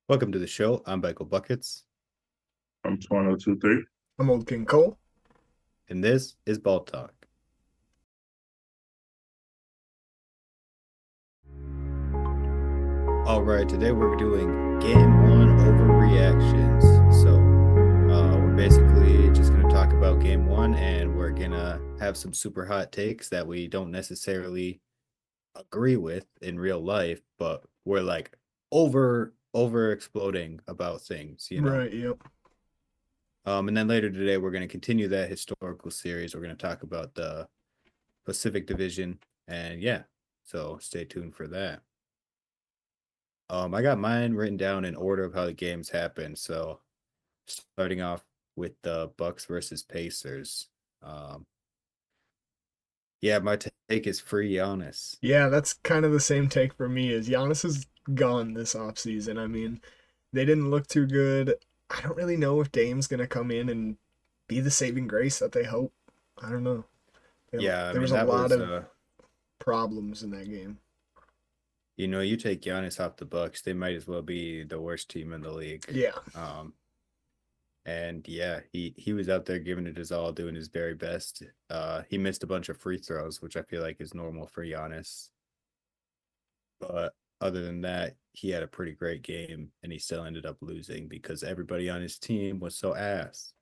Welcome to the show. I'm Michael Buckets, I'm 2023. I'm Old King Cole. and this is Ball Talk. All right, today we're doing Game 1 Overreactions. We're basically just going to talk about Game 1, and we're going to have some super hot takes that we don't necessarily agree with in real life, but we're like over exploding about things. Right, yep. And then later today, we're going to continue that historical series. We're going to talk about the Pacific Division. And yeah, so stay tuned for that. I got mine written down in order of how the games happened. So starting off with the Bucks versus Pacers. Um, yeah, my take is free Giannis. Yeah, that's kind of the same take for me as Giannis is gone this offseason. I mean, they didn't look too good. I don't really know if Dame's going to come in and be the saving grace that they hope. I don't know. Yeah, I There was mean a that lot was of problems in that game. you take Giannis off the Bucks, they might as well be the worst team in the league. Yeah. Um, and yeah, he was out there giving it his all, doing his very best. He missed a bunch of free throws, which I feel like is normal for Giannis. But other than that, he had a pretty great game, and he still ended up losing because everybody on his team was so ass.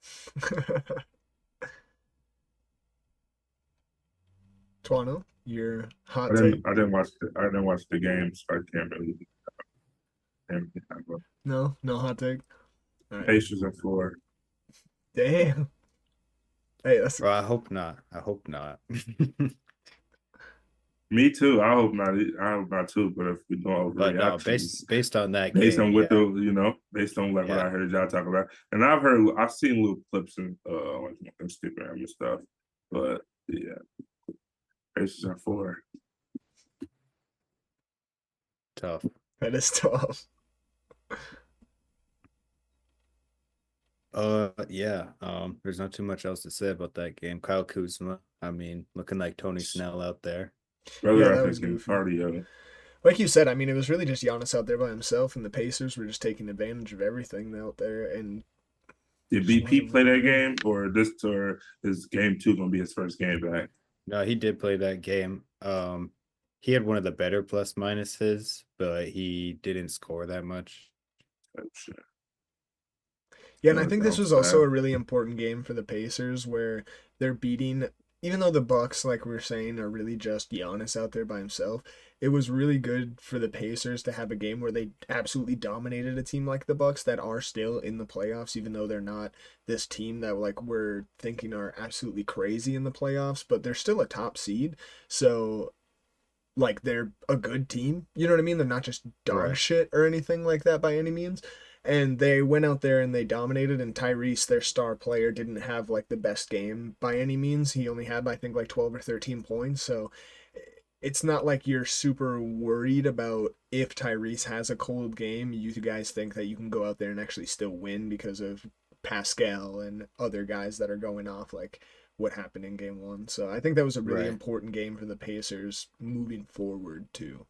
Tuano, your I hot take? didn't I didn't watch the game, so I can't have a No, no hot take. All right. Pacers and four. Damn. Hey, that's Well, I hope not. I hope not. Me too. I hope not too. But if we do But no, overreactions, based on that based game, on what yeah, based on like what yeah. I heard y'all talk about, and I've seen little clips in like Instagram and stuff. But yeah, Pacers and four. Tough. that is tough. Yeah. There's not too much else to say about that game. Kyle Kuzma, I mean, looking like Tony Snell out there. Yeah, Brother, I that was think in goofy. cardio. Like you said, I mean, it was really just Giannis out there by himself, and the Pacers were just taking advantage of everything out there, and Did just BP wasn't play looking that good. game, or is game two gonna be his first game back? No, he did play that game. He had one of the better plus minuses, but he didn't score that much. Oh, shit. Yeah, and I That think this was was also sad. a really important game for the Pacers, where they're beating, even though the Bucks, like we were saying, are really just Giannis out there by himself. It was really good for the Pacers to have a game where they absolutely dominated a team like the Bucks that are still in the playoffs, even though they're not this team that like we're thinking are absolutely crazy in the playoffs, but they're still a top seed. So like they're a good team. You know what I mean? They're not just dog Right. shit or anything like that by any means. And they went out there and they dominated. And Tyrese, their star player, didn't have like the best game by any means. He only had, I think, like 12 or 13 points. So it's not like you're super worried about if Tyrese has a cold game. You guys think that you can go out there and actually still win because of Pascal and other guys that are going off like what happened in game one. So I think that was a really Right. important game for the Pacers moving forward too.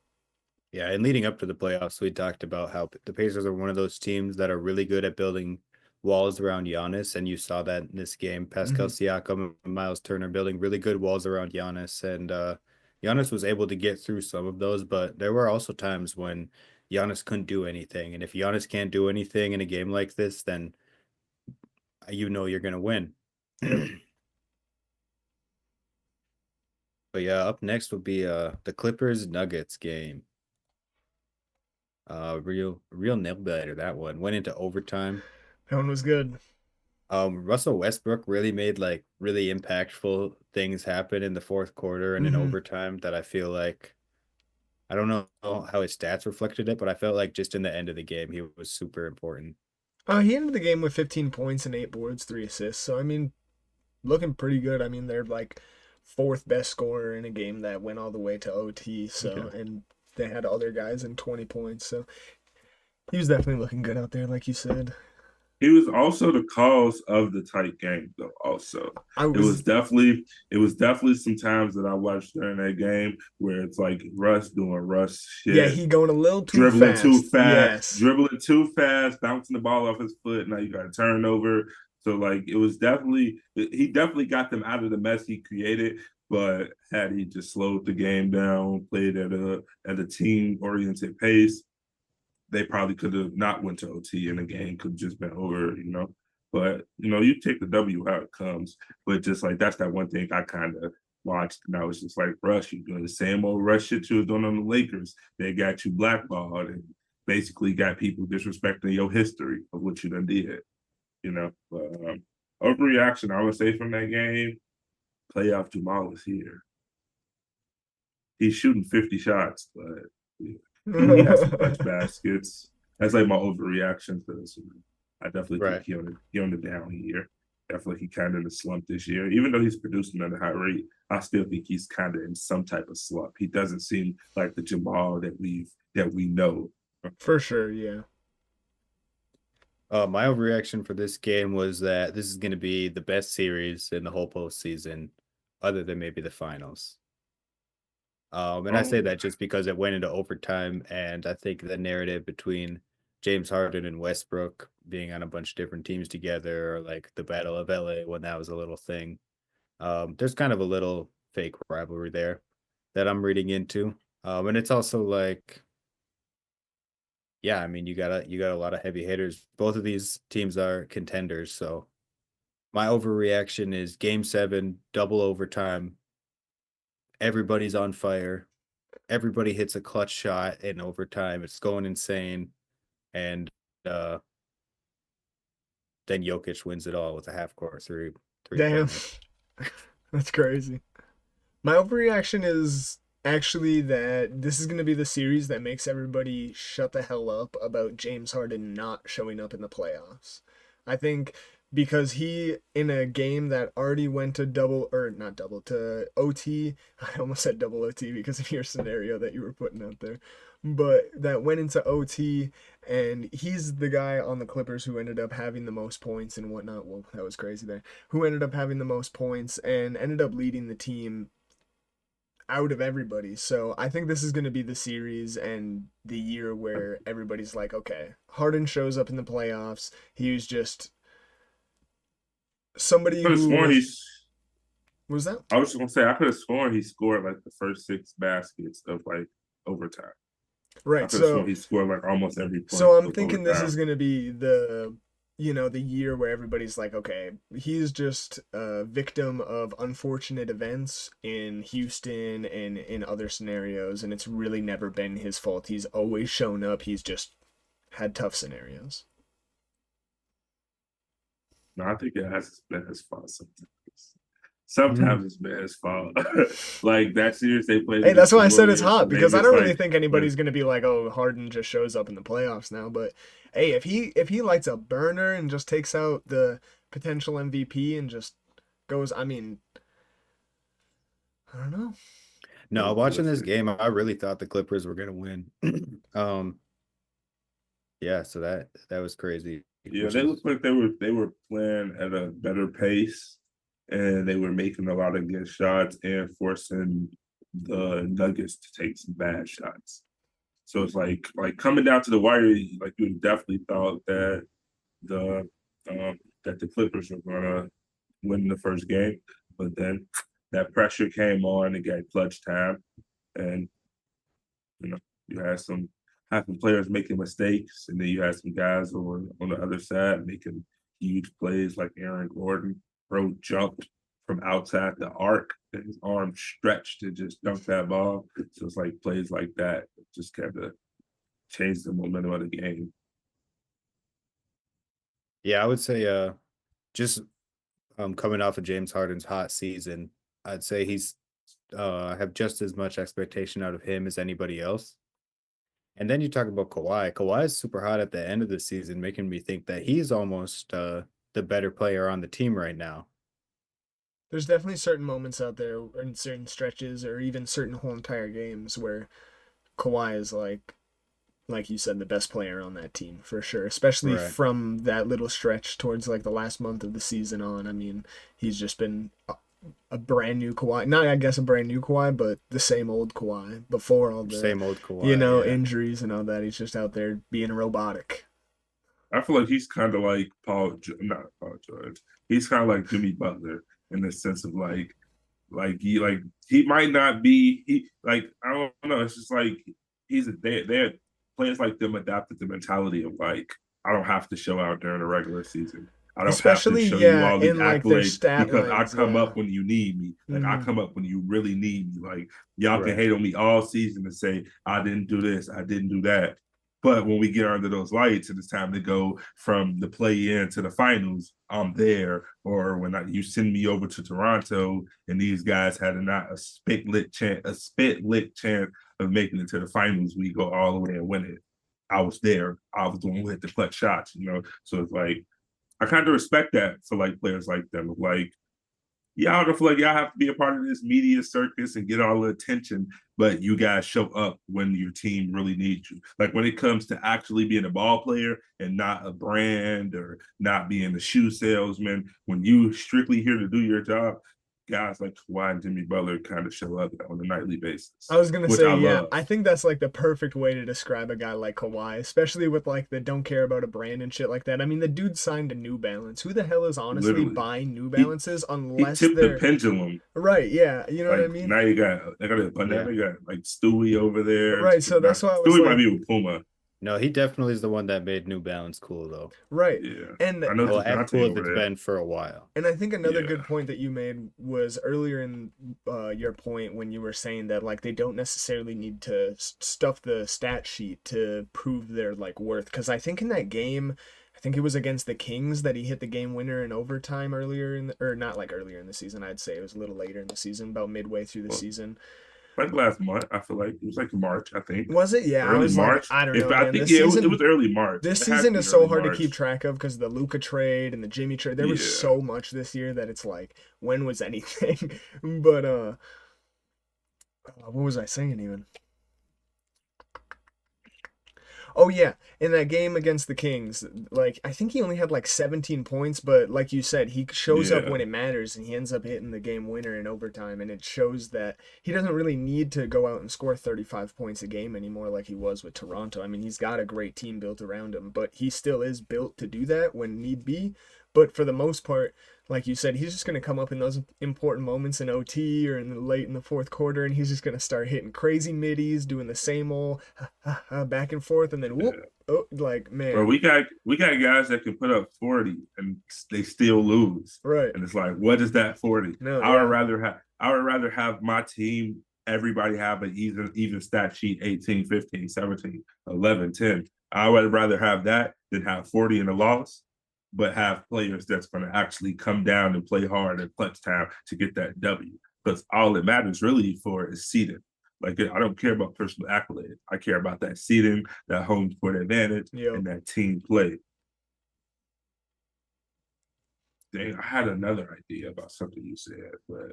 Yeah, and leading up to the playoffs, we talked about how the Pacers are one of those teams that are really good at building walls around Giannis, and you saw that in this game. Pascal Mm-hmm. Siakam and Miles Turner building really good walls around Giannis, and Giannis was able to get through some of those, but there were also times when Giannis couldn't do anything, and if Giannis can't do anything in a game like this, then you know you're gonna win. Yep. But yeah, up next would be the Clippers Nuggets game. Real nail biter that one. Went into overtime. That one was good. Russell Westbrook really made like really impactful things happen in the fourth quarter and in Mm-hmm. overtime that I feel like I don't know how his stats reflected it, but I felt like just in the end of the game he was super important. He ended the game with 15 points and 8 boards, 3 assists. So I mean, looking pretty good. I mean, they're like fourth best scorer in a game that went all the way to OT. So Okay. and they had other guys in 20 points. So he was definitely looking good out there, like you said. He was also the cause of the tight game, though. Also, I it was was definitely it was definitely some times that I watched during that game where it's like Russ doing Russ Yeah, shit, he going a little too fast. Yes. dribbling too fast, bouncing the ball off his foot. Now you got a turnover. So like it was definitely he definitely got them out of the mess he created. But had he just slowed the game down, played at a team oriented pace, they probably could have not went to OT and the game could have just been over, you know. But you take the W how it comes. But just like that's that one thing I kind of watched, and I was just like, Rush, you doing the same old Rush shit you was doing on the Lakers. They got you blackballed and basically got people disrespecting your history of what you done did, you know. But overreaction, I would say from that game, playoff Jamal is here. He's shooting 50 shots, but yeah, he has some clutch baskets. That's like my overreaction to this. I definitely think Right. he on the down year. Definitely he kind of in a slump this year. Even though he's producing at a high rate, I still think he's kind of in some type of slump. He doesn't seem like the Jamal that we know. For sure, yeah. My overreaction for this game was that this is going to be the best series in the whole postseason, other than maybe the finals. And I say Um, that just because it went into overtime, and I think the narrative between James Harden and Westbrook being on a bunch of different teams together, or like the Battle of LA when that was a little thing. There's kind of a little fake rivalry there that I'm reading into. And it's also like, yeah, I mean, you got a lot of heavy hitters. Both of these teams are contenders, so my overreaction is game 7, double overtime. Everybody's on fire. Everybody hits a clutch shot in overtime. It's going insane. And uh then Jokic wins it all with a half court three Damn. pointer. That's crazy. My overreaction is actually that this is going to be the series that makes everybody shut the hell up about James Harden not showing up in the playoffs. I think because he, in a game that already went to double, or not double, to OT, I almost said double OT because of your scenario that you were putting out there, but that went into OT, and he's the guy on the Clippers who ended up having the most points and whatnot. Well, that was crazy there. Who ended up having the most points and ended up leading the team out of everybody. So I think this is going to be the series and the year where everybody's like, okay, Harden shows up in the playoffs. He was just somebody could have who sworn was that? I was just gonna say I could have sworn he scored like the first 6 baskets of like overtime. I Right. could have sworn So he scored like almost every point so I'm of thinking this is overtime. going to be the year where everybody's like, okay, he's just a victim of unfortunate events in Houston and in other scenarios, and it's really never been his fault. He's always shown up. He's just had tough scenarios. No, I think it has been his fault sometimes. Mhm. Sometimes it's been his fault. Like that series they played Hey, that's against the why I said it's Warriors, hot and they because I just don't really like think when anybody's gonna be like, "Oh, Harden just shows up in the playoffs now." But hey, if he lights a burner and just takes out the potential MVP and just goes, I mean, I don't know. No, we'll watching this see. game, I really thought the Clippers were gonna win. um, yeah, so that was crazy, Yeah, which they is looked like they were playing at a better pace, and they were making a lot of good shots and forcing the Nuggets to take some bad shots. So it's like coming down to the wire, like you definitely thought the that the Clippers were gonna win the first game, but then that pressure came on and got clutch time, and you know you had some players making mistakes, and then you had some guys on the other side making huge plays like Aaron Gordon, bro jumped from outside the arc, and his arm stretched to just dunk that ball. So it's like plays like that just kind of changed the momentum of the game. yeah, I would say just coming off of James Harden's hot season, I'd say he's have just as much expectation out of him as anybody else. And then you talk about Kawhi. Kawhi is super hot at the end of the season, making me think that he's almost the better player on the team right now. There's definitely certain moments out there in certain stretches or even certain whole entire games where Kawhi is like like you said, the best player on that team for sure, especially Right. from that little stretch towards like the last month of the season on. I mean, he's just been a brand new Kawhi. Not, I guess, a brand new Kawhi, but the same old Kawhi before all the, Same old Kawhi. Yeah. injuries and all that. He's just out there being robotic. I feel like he's kind of like not Paul George. He's kind of like Jimmy Butler in the sense of like he might not be he like I don't know. It's just like they're players like them adapted the mentality of like I don't have to show out during the regular season. I don't have to Especially, show you yeah, all these in like their accolades stat because I lines. come Yeah. up when you need me. Like I Hmm. come up when you really need me. Like y'all can Right. hate on me all season and say I didn't do this, I didn't do that. But when we get under those lights and it's time to go from the play in to the finals, I'm there. Or when you send me over to Toronto and these guys had not a spit lick chance of making it to the finals, we go all the way and win it. I was there. I was the one who hit the clutch shots, you know. So it's like I kind of respect that for like players like them. Like yeah, I don't feel like y'all have to be a part of this media circus and get all the attention, but you guys show up when your team really needs you. Like when it comes to actually being a ball player and not a brand or not being a shoe salesman, when you strictly here to do your job, guys like Kawhi and Jimmy Butler kind of show up on a nightly basis, I was gonna which say, I yeah, love. I think that's like the perfect way to describe a guy like Kawhi, especially with like the don't care about a brand and shit like that. I mean, the dude signed a New Balance. Who the hell is honestly Literally, buying New he Balances he unless tipped the they're pendulum. right? Yeah, you know what I Like mean? now you got they got a Yeah. banana, you got like Stewie over there. Right. So Not that's why I was Stewie might like, be with Puma. No, he definitely is the one that made New Balance cool, though. right. Yeah, And I know Well, as cool DeJounte as over it's there. been for a while. And I think another Yeah, good point that you made was earlier in your point when you were saying that like they don't necessarily need to stuff the stat sheet to prove their like worth. Because I think in that game, I think it was against the Kings that he hit the game winner in overtime earlier in the, or not like earlier in the season. I'd say it was a little later in the season, about midway through the well, season. like last month, I feel like it was like March. I think Was it? Yeah, I early was like, March. I don't If know, I man. think yeah, it was early March. This It had to season be is so early hard to keep March. track of because the Luca trade and the Jimmy trade. There was Yeah, so much this year that it's like, when was anything? But what was I saying even? Oh yeah, in that game against the Kings, like I think he only had like 17 points, but like you said, he shows up yeah. when it matters and he ends up hitting the game winner in overtime, and it shows that he doesn't really need to go out and score 35 points a game anymore like he was with Toronto. I mean, he's got a great team built around him, but he still is built to do that when need be. But for the most part, like you said, he's just going to come up in those important moments in OT or in the late in the fourth quarter, and he's just going to start hitting crazy middies, doing the same old back and forth, and then whoop, Yeah. oh, like Bro, man, we got guys that can put up 40 and they still lose. right? And it's like, what is that 40? No, I would yeah, rather have I would rather have my team, everybody have an even stat sheet 18, 15, 17, 11, 10. I would rather have that than have 40 in a loss, but have players that's going to actually come down and play hard at clutch time to get that W. Because all it matters really for is seeding. Like I don't care about personal accolades. I care about that seeding, that home court advantage, yep. and that team play. Dang, I had another idea about something you said, but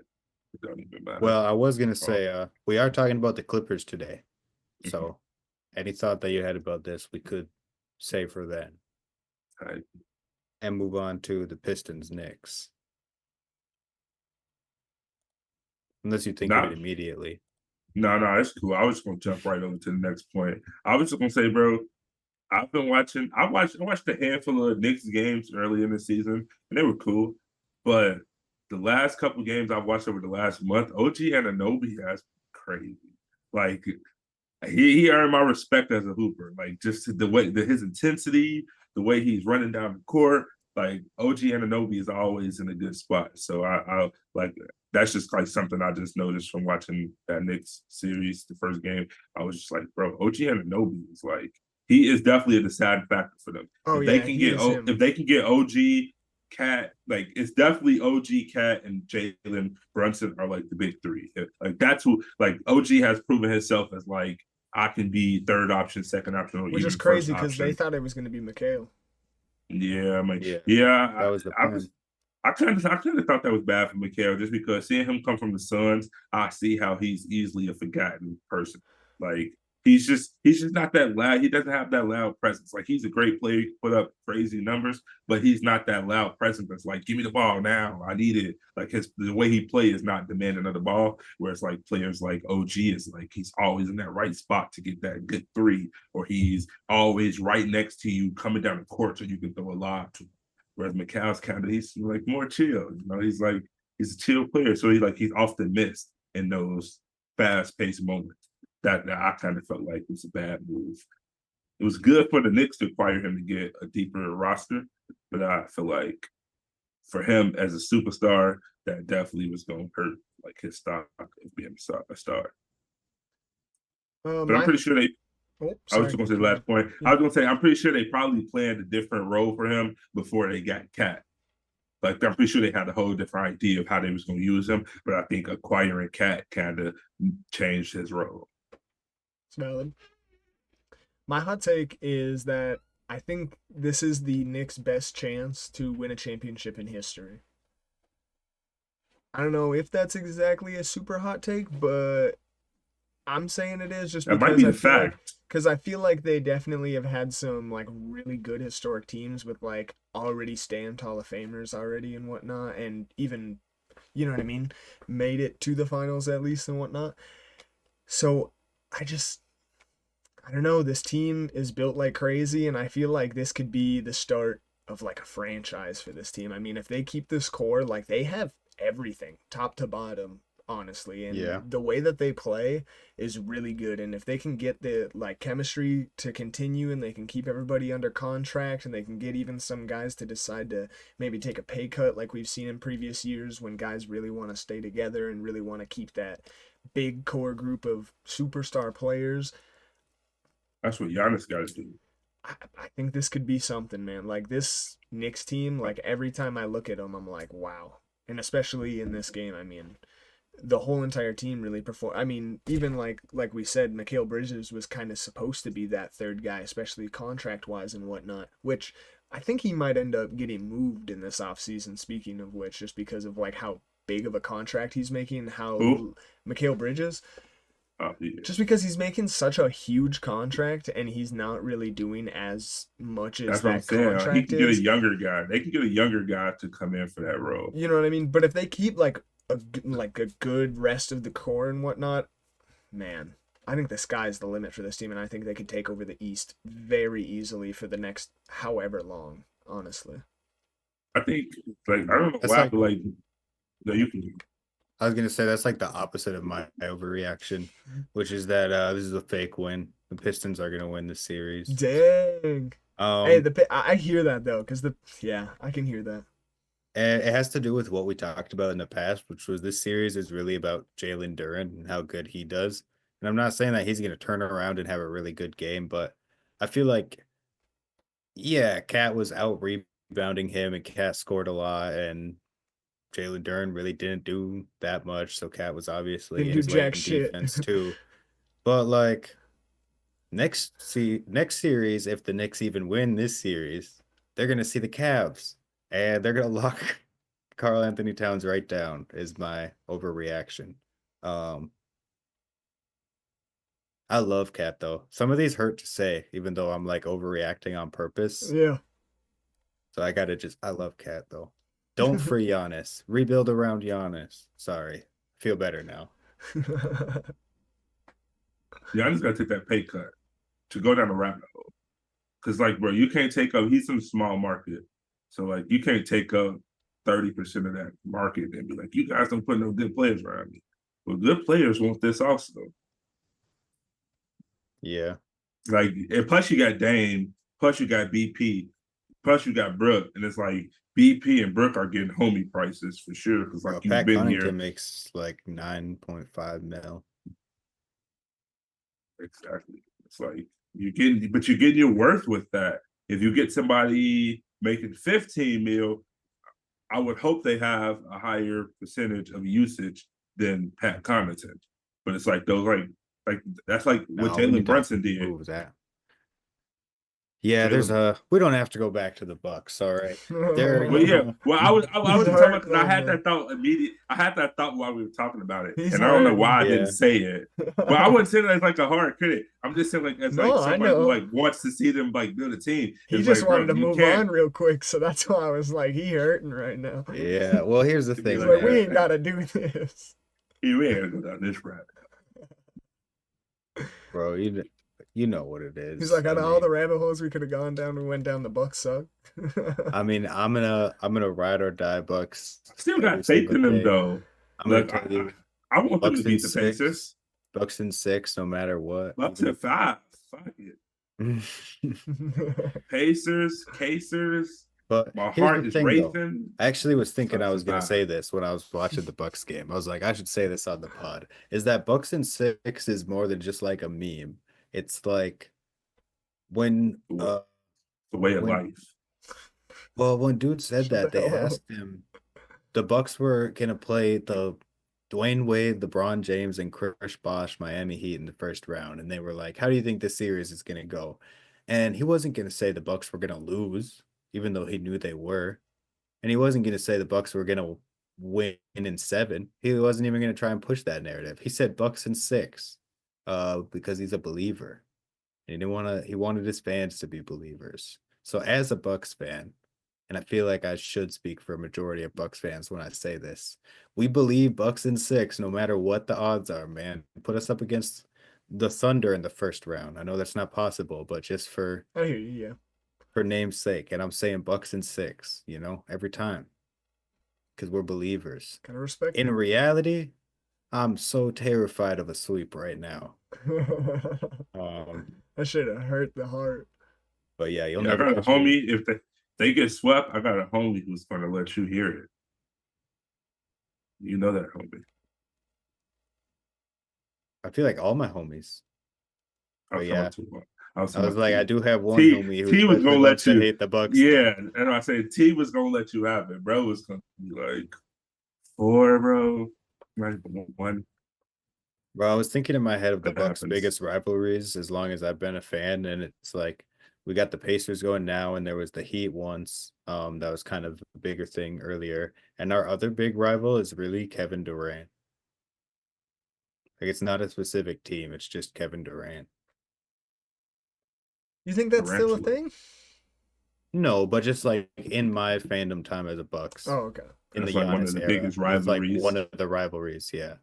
it don't even matter. Well, I was gonna Oh, say, we are talking about the Clippers today. mhm. So any thought that you had about this, we could say for then I- and move on to the Pistons next. Unless you think of it Not immediately. no, it's cool. I was just gonna jump right over to the next point. I was just gonna say, bro, I've been watching. I watched a handful of Knicks games early in the season, and they were cool. But the last couple games I've watched over the last month, OG Anunoby has crazy. Like he earned my respect as a hooper. Like just the way his intensity, the way he's running down the court. Like OG Anunoby is always in a good spot. So I like that's just like something I just noticed from watching that Knicks series, the first game. I was just like, bro, OG Anunoby is like he is definitely a deciding factor for them. Oh If they yeah, can he get is him. if they can get OG Cat, like it's definitely OG Cat and Jalen Brunson are like the big three. Like that's who like OG has proven himself as like I can be third option, second option, or Which is even first crazy because they option. thought it was going to be McHale. Yeah, I mean, Yeah, yeah, that was the I was. plan. I kind of thought that was bad for Mikhail just because seeing him come from the Suns, I see how he's easily a forgotten person. Like He's just not that loud. He doesn't have that loud presence. Like he's a great player, he can put up crazy numbers, but he's not that loud presence that's like, give me the ball now. I need it. Like the way he plays is not demanding of the ball. Whereas like players like OG is like he's always in that right spot to get that good three, or he's always right next to you coming down the court so you can throw a lob to him. Whereas McCall's kind of he's like more chill. He's like he's a chill player. So he's often missed in those fast-paced moments that I kind of felt like was a bad move. It was good for the Knicks to acquire him to get a deeper roster, but I feel like for him as a superstar, that definitely was going to hurt like his stock of being a star. But I'm pretty sure they. Oh, I was sorry. just going to say the last point. I was going to say I'm pretty sure they probably planned a different role for him before they got Cat. Like I'm pretty sure they had a whole different idea of how they was going to use him, but I think acquiring Cat kind of changed his role. It's valid. My hot take is that I think this is the Knicks' best chance to win a championship in history. I don't know if that's exactly a super hot take, but I'm saying it is just That might because be I the feel like fact. I feel like they definitely have had some like really good historic teams with like already stamped Hall of Famers already and whatnot, and even you know what I mean, made it to the finals at least and whatnot. So I just I don't know. This team is built like crazy, and I feel like this could be the start of like a franchise for this team. I mean, if they keep this core, like they have everything, top to bottom, honestly, Yeah. and the way that they play is really good. And if they can get the like chemistry to continue, and they can keep everybody under contract, and they can get even some guys to decide to maybe take a pay cut, like we've seen in previous years when guys really want to stay together and really want to keep that big core group of superstar players. That's what Giannis got to do. I think this could be something, man. Like this Knicks team, like every time I look at them, I'm like, wow. And especially in this game, I mean, the whole entire team really performed. I mean, even like we said, Mikal Bridges was kind of supposed to be that third guy, especially contract wise and whatnot. Which I think he might end up getting moved in this offseason. Speaking of which, just because of like how big of a contract he's making, Who? Mikal Bridges, Yeah. just because he's making such a huge contract and he's not really doing as much as That's what I'm that saying. He contract can get a is. younger guy. They can get a younger guy to come in for that role. You know what I mean? But if they keep like a good rest of the core and whatnot, man, I think the sky's the limit for this team, and I think they could take over the East very easily for the next however long. Honestly, I think, like, I don't know That's why, like but like, no, you can. I was gonna say that's like the opposite of my overreaction, which is that this is a fake win. The Pistons are gonna win the series. dang. Hey, Um, I hear that though, cause yeah, I can hear that. and it has to do with what we talked about in the past, which was this series is really about Jalen Duren and how good he does. And I'm not saying that he's gonna turn around and have a really good game, but I feel like yeah, Cat was out rebounding him, and Cat scored a lot, and Jalen Duren really didn't do that much. So Cat was obviously Didn't do in jack playing shit. defense too. But like next series, if the Knicks even win this series, they're gonna see the Cavs and they're gonna lock Carl Anthony Towns right down. Is my overreaction. Um, I love Cat though. Some of these hurt to say, even though I'm like overreacting on purpose. Yeah. Oh, So I gotta just I love Cat though. Don't free Giannis. Rebuild around Giannis. Sorry. Feel better now. Giannis got to take that pay cut to go down the rabbit hole. Because, like, bro, you can't take up. He's in a small market, so like, you can't take up 30% of that market and be like, you guys don't put no good players around me. Well, good players want this also. Yeah. Like, and plus you got Dame, plus you got BP, plus you got Brook, and it's like BP and Brook are getting homie prices for sure. Because like you've Pat been Connington here makes like 9.5 mil. exactly. It's like you're getting your worth with that. If you get somebody making 15 mil, I would hope they have a higher percentage of usage than Pat Connaughton. But it's like those like that's like what No, we Jalen need to Brunson did. move that. Yeah, Really? there's a. We don't have to go back to the Bucks. All right, there. Well, yeah. Well, I He's wasn't talking about hurt because I right had now. that thought immediate. I had that thought while we were talking about it, He's and I don't know why hurting. I didn't Yeah, say it. But I wouldn't say that as like a hard critic. I'm just saying like as like No, I somebody who know. like wants to see them like build a team. He It's just like, bro, wanted to you move can't on real quick, so that's why I was like, he hurting right now. yeah. Well, here's the to be He's thing, like like, we man. that. ain't gotta do this. You ain't gonna go down this route. Bro. You know what it He's is. like, I out of all the mean, rabbit holes we could have gone down, we went down the Bucks suck. I'm gonna ride or die Bucks I still every got faith single in them day. though. I'm gonna Like tell you, I want them to Bucks in beat the six, Pacers. Bucks in six, no matter what. Bucks at 5. Fuck it. Pacers, Casers. But My here's the heart is thing, though. racing. I actually was thinking I Bucks was at gonna 5. say this when I was watching the Bucks game. I was like, I should say this on the pod. Is that Bucks in six is more than just like a meme. It's like when The way of when life. when dude said Shut the that, they hell up. asked him the Bucks were gonna play the Dwayne Wade, LeBron James, and Chris Bosh Miami Heat in the first round, and they were like, "How do you think this series is gonna go?" And he wasn't gonna say the Bucks were gonna lose, even though he knew they were, and he wasn't gonna say the Bucks were gonna win in seven. He wasn't even gonna try and push that narrative. He said Bucks in six, because he's a believer. He didn't want to. He wanted his fans to be believers. So as a Bucks fan, and I feel like I should speak for a majority of Bucks fans when I say this. We believe Bucks in six, no matter what the odds are, man. Put us up against the Thunder in the first round. I know that's not possible, but just I hear you, yeah. for name's sake, and I'm saying Bucks in six, every time. Because we're believers. Gotta respect In it. reality, I'm so terrified of a sweep right now. Um, That should have hurt the heart. but yeah, you'll Yeah, I never got a catch me. homie. If they get swept, I got a homie who's gonna let you hear it. You know that homie. I feel like all my homies. I But was yeah, talking to I was I talking was about like, I T. do have one T homie who T was especially gonna loves let to you. hate the Bucks. Yeah, and I said T was gonna let you have it. Bro was gonna be like 4, bro. Like 1. Bro, I was thinking in my head of the That Bucks' happens. biggest rivalries as long as I've been a fan, and it's like we got the Pacers going now, and there was the Heat once. That was kind of a bigger thing earlier, and our other big rival is really Kevin Durant. Like it's not a specific team; it's just Kevin Durant. You think that's still a Tarantula. thing? No, but just like in my fandom time as a Bucks Oh, okay. in the That's like one of Giannis the era, biggest it's like rivalries. one of the rivalries. Yeah.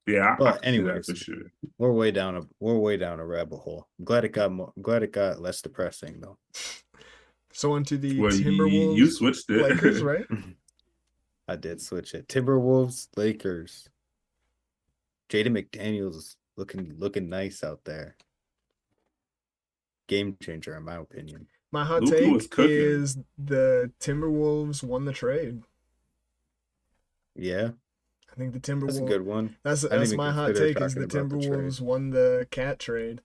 Yeah, I But can see that for anyways, sure. we're way down a rabbit hole. I'm glad it got less depressing though. So on to the Well, you Timberwolves switched Lakers, it. right? I did switch it. Timberwolves, Lakers. Jaden McDaniels looking nice out there. Game changer, in my opinion. My hot Luka was take cooking. is the Timberwolves won the trade. Yeah, I think the that's a Timberwolves. good one. That's I didn't that's even my hot consider take is talking the about the trade. Timberwolves won the cat trade.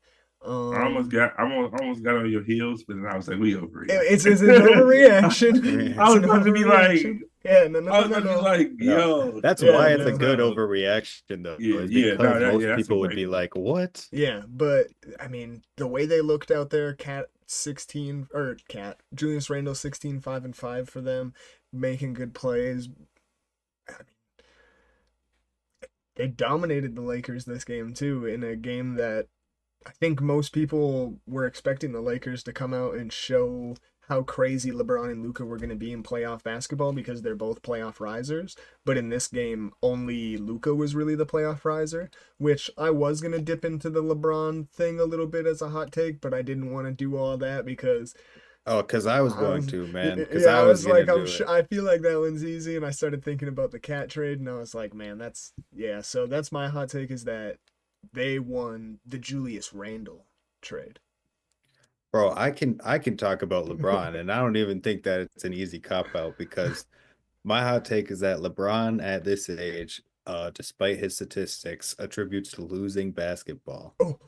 I almost got on your heels, but then I was like, we It's overreacting. an overreaction. I It's was an about to be like, overreaction. Yeah, no, no, I no, was no, about to be no. like, No, yo, that's Yeah, why chill it's a this no. good out. overreaction, though, Yeah, is yeah, no, because most yeah, that's a people would great be one. like, "What?" Yeah, but I mean, the way they looked out there, Cat 16 or Cat Julius Randle 16 5 and 5 for them, making good plays. I mean, they dominated the Lakers this game too in a game that I think most people were expecting the Lakers to come out and show how crazy LeBron and Luca were going to be in playoff basketball because they're both playoff risers. But in this game, only Luca was really the playoff riser, which I was going to dip into the LeBron thing a little bit as a hot take, but I didn't want to do all that because Oh, because I was I going was, to, man. Because yeah, I I was was gonna like, do it. I feel like that one's easy, and I started thinking about the cat trade, and I was like, man, yeah. So that's my hot take is that they won the Julius Randle trade. Bro, I can talk about LeBron, and I don't even think that it's an easy cop out because my hot take is that LeBron at this age, despite his statistics, attributes to losing basketball. Oh,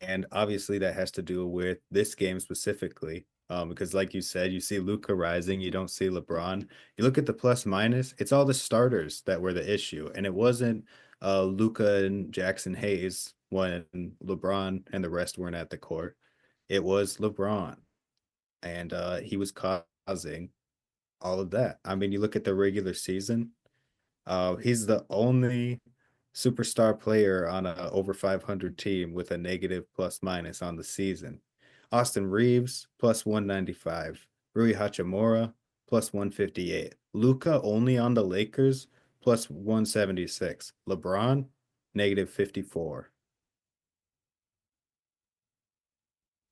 And obviously that has to do with this game specifically. Because like you said, you see Luca rising, you don't see LeBron. You look at the plus minus, it's all the starters that were the issue. And it wasn't Luca and Jackson Hayes. when LeBron and the rest weren't at the court. It was LeBron, and he was causing all of that. I mean, you look at the regular season. He's the only superstar player on a over 500 team with a negative plus minus on the season. Austin Reeves plus 195, Rui Hachimura plus 158, Luca only on the Lakers plus 176, LeBron negative 54.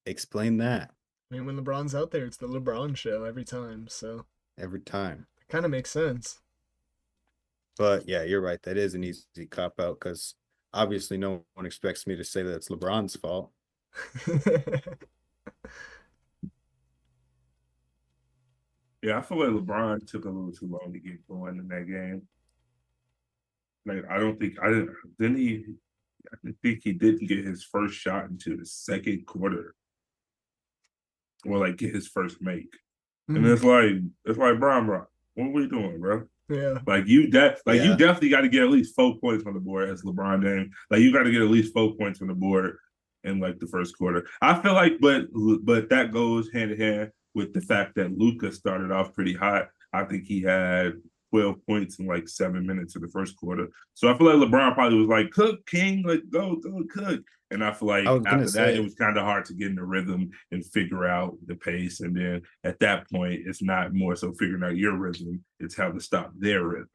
Explain that I mean, when LeBron's out there, it's the LeBron show every time. So every time. it kind of makes sense. But yeah, you're right. That is an easy cop out because obviously no one expects me to say that it's LeBron's fault. Yeah, I feel like LeBron took a little too long to get going in that game. Like I don't think I didn't he I think he didn't get his first shot into the second quarter or like get his first make. And Mhm. it's like Bron, what are we doing, bro? Yeah. You Yeah. definitely got to get at least 4 points on the board as LeBron James. Like you got to get at least 4 points on the board in like the first quarter. I feel like, but that goes hand in hand with the fact that Luka started off pretty hot. I think he had 12 points in like 7 minutes of the first quarter. So I feel like LeBron probably was like, "Cook, King, like go cook." And I feel I like was gonna after that, it say was kind of hard to get in the rhythm and figure out the pace. And then at that point, it's not more so figuring out your rhythm; it's how to stop their rhythm.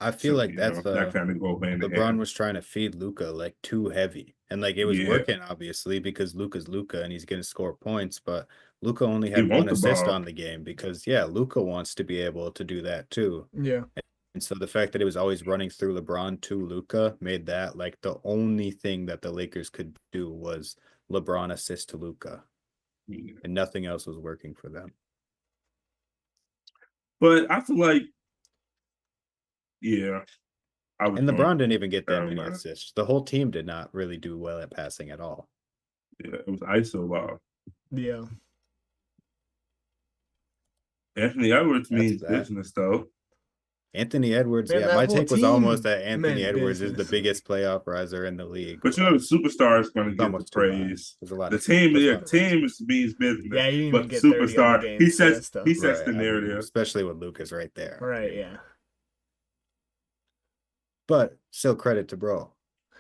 I feel So like that's that kind of go hand in LeBron hand. was trying to feed Luca like too heavy. And like it was Yeah, working obviously because Luca's Luca and he's gonna score points, but Luca only he had one want the assist ball. on the game because yeah, Luca wants to be able to do that too. Yeah. And so the fact that it was always running through LeBron to Luca made that like the only thing that the Lakers could do was LeBron assist to Luca, Yeah. and nothing else was working for them. But I feel like, yeah, I was And going LeBron didn't even get that many Carolina. assists. The whole team did not really do well at passing at all. Yeah, it was ISO ball. Yeah. Anthony Edwards That's means that. business, though. Anthony Edwards, Man, yeah, that my whole take was almost team that Anthony meant Edwards is the business. biggest playoff riser in the league, But you know, but the superstar is going to it's get the almost too high. praise. There's a lot The of team, there's a yeah, lot of nice team people. means business. Yeah, he didn't even But the get 30 on the superstar, game, so that's he tough. sets Right. the I mean, narrative. especially with Lucas right there. Right, yeah. But still credit to bro.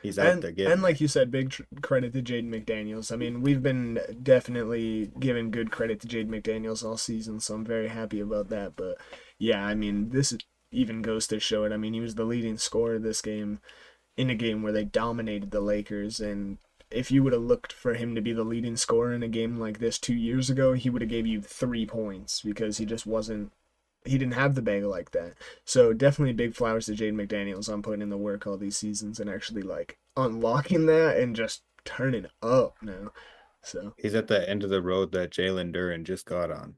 He's out there And getting like it. you said, big credit to Jaden McDaniels. I mean, we've been definitely giving good credit to Jaden McDaniels all season, so I'm very happy about that. But yeah, I mean, this even goes to show it. I mean, he was the leading scorer this game in a game where they dominated the Lakers, and if you would have looked for him to be the leading scorer in a game like this 2 years ago, he would have gave you 3 points because he just wasn't. He didn't have the bag like that. So definitely big flowers to Jaden McDaniels on putting in the work all these seasons and actually like unlocking that and just turning up now. So He's at the end of the road that Jalen Duren just got on.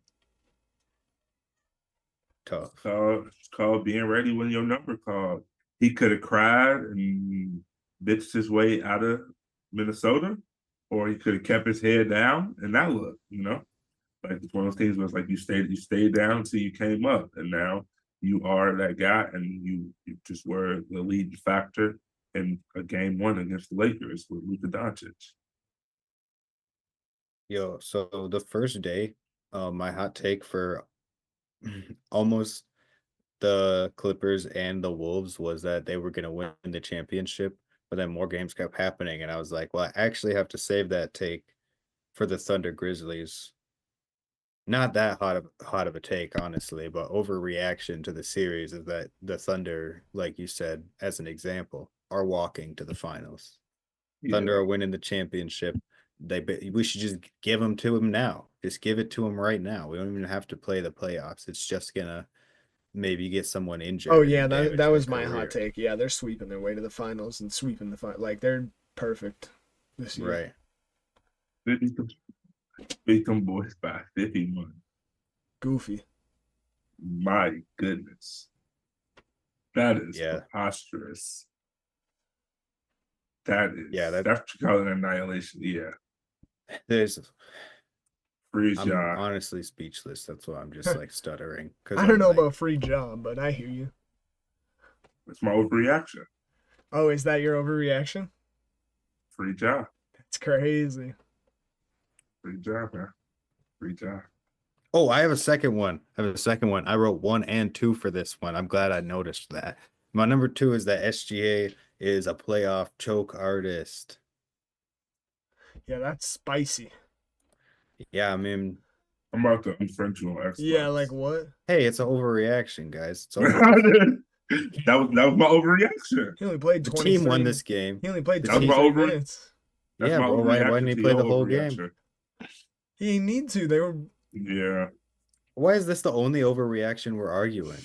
Tough. It's called being ready when your number called. He could have cried and bitched his way out of Minnesota, or he could have kept his head down and that look, like it's one of those things where it's like you stayed down until you came up, and now you are that guy, and you just were the leading factor in a game one against the Lakers with Luka Doncic. Yo, so the first day, my hot take for almost the Clippers and the Wolves was that they were going to win the championship, but then more games kept happening, and I was like, well, I actually have to save that take for the Thunder Grizzlies. Not that hot of a take, honestly, but overreaction to the series is that the Thunder, like you said, as an example, are walking to the finals. Thunder Yeah, are winning the championship. We should just give them to them now. Just give it to them right now. We don't even have to play the playoffs. It's just gonna maybe get someone oh injured yeah, and that damage their was my hot career. take. Yeah, they're sweeping their way to the finals and sweeping the like they're perfect this year. Right. beat them boys by 51. Goofy. My goodness, that is Yeah. preposterous. Yeah. That That's what you call an annihilation. Yeah, there's freeze I'm John. honestly speechless. That's why I'm just like stuttering because I don't I'm know like, about free job, but I hear you. It's my overreaction. Oh, is that your overreaction? Free job. It's crazy. Free job, man. Free job. Oh, I have a second one. I wrote 1 and 2 for this one. I'm glad I noticed that. My number 2 is that SGA is a playoff choke artist. Yeah, that's spicy. Yeah, I mean, I'm about to unfriend you on Xbox. Yeah, like what? hey, it's an overreaction, guys. It's over. That was my overreaction. He only played The team 23. won this game. He only played The That was my 23 over. minutes. That's Yeah, my bro. Why didn't overreaction he to play your the whole game? overreaction. He didn't need to. They were. Yeah. Why is this the only overreaction we're arguing?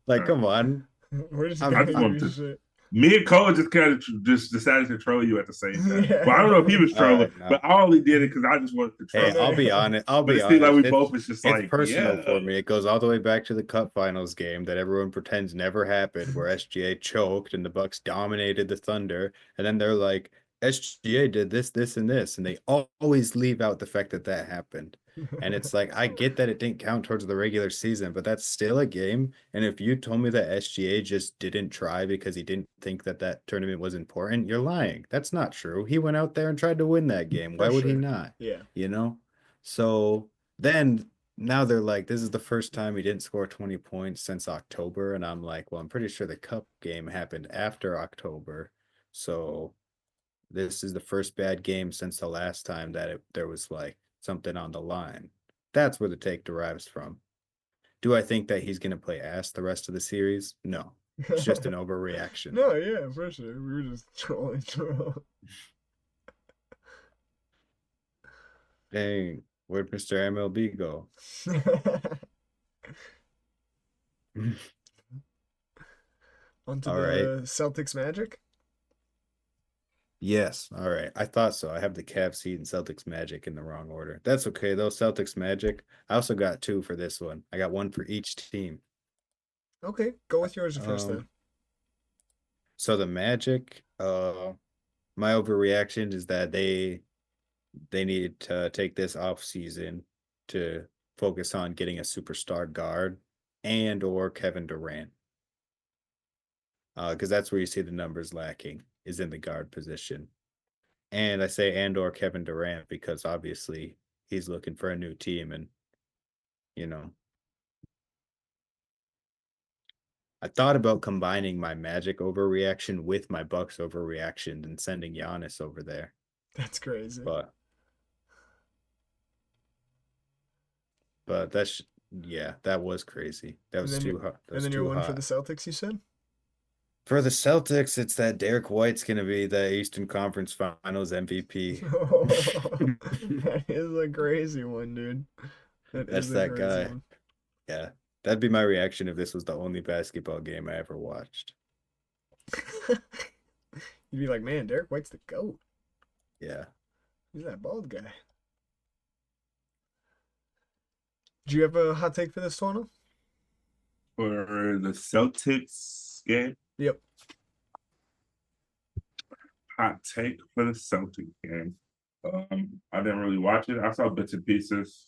Like, Uh, come on. We're just I'm- I gonna just give want you to. shit. Me and Cole just kind of just decided to troll you at the same time. Yeah. Well, I don't know if he was All trolling, right, no. but I only did it because I just wanted to troll. Hey, know I'll you be are. honest. I'll But be it seemed like honest. we both was just It's like, personal yeah. for me. It goes all the way back to the Cup Finals game that everyone pretends never happened, where SGA choked and the Bucks dominated the Thunder, and then they're like, SGA did this, this, and this, and they always leave out the fact that that happened. And it's like, I get that it didn't count towards the regular season, but that's still a game. And if you told me that SGA just didn't try because he didn't think that that tournament was important, you're lying. That's not true. He went out there and tried to win that game. Why For would he sure. not? Yeah. You know? So then now they're like, this is the first time he didn't score 20 points since October. And I'm like, well, I'm pretty sure the Cup game happened after October. So this is the first bad game since the last time that there was like something on the line. That's where the take derives from. Do I think that he's going to play ass the rest of the series? No. It's just an overreaction. No, yeah, for sure. We were just trolling. Dang, where'd Mr. MLB go? Onto All right. the Celtics Magic. Yes. All right. I thought so. I have the Cavs Heat and Celtics Magic in the wrong order. That's okay though. Celtics Magic. I also got 2 for this one. I got 1 for each team. Okay, go with yours first then. So the Magic, my overreaction is that they need to take this off season to focus on getting a superstar guard and or Kevin Durant. Because that's where you see the numbers lacking is in the guard position. And I say and or Kevin Durant because obviously he's looking for a new team and you know I thought about combining my Magic overreaction with my Bucks overreaction and sending Giannis over there. That's crazy. But that's yeah, that was crazy. That was too hard. That And was then your too one for hot. the Celtics, you said? For the Celtics, it's that Derek White's gonna be the Eastern Conference Finals MVP. That is a crazy one, dude. That's that guy. Yeah. That'd be my reaction if this was the only basketball game I ever watched. You'd be like, man, Derek White's the GOAT. Yeah. He's that bald guy. Do you have a hot take for this, Tono? For the Celtics game. Yep. Hot take for the Celtics game. I didn't really watch it. I saw bits and pieces.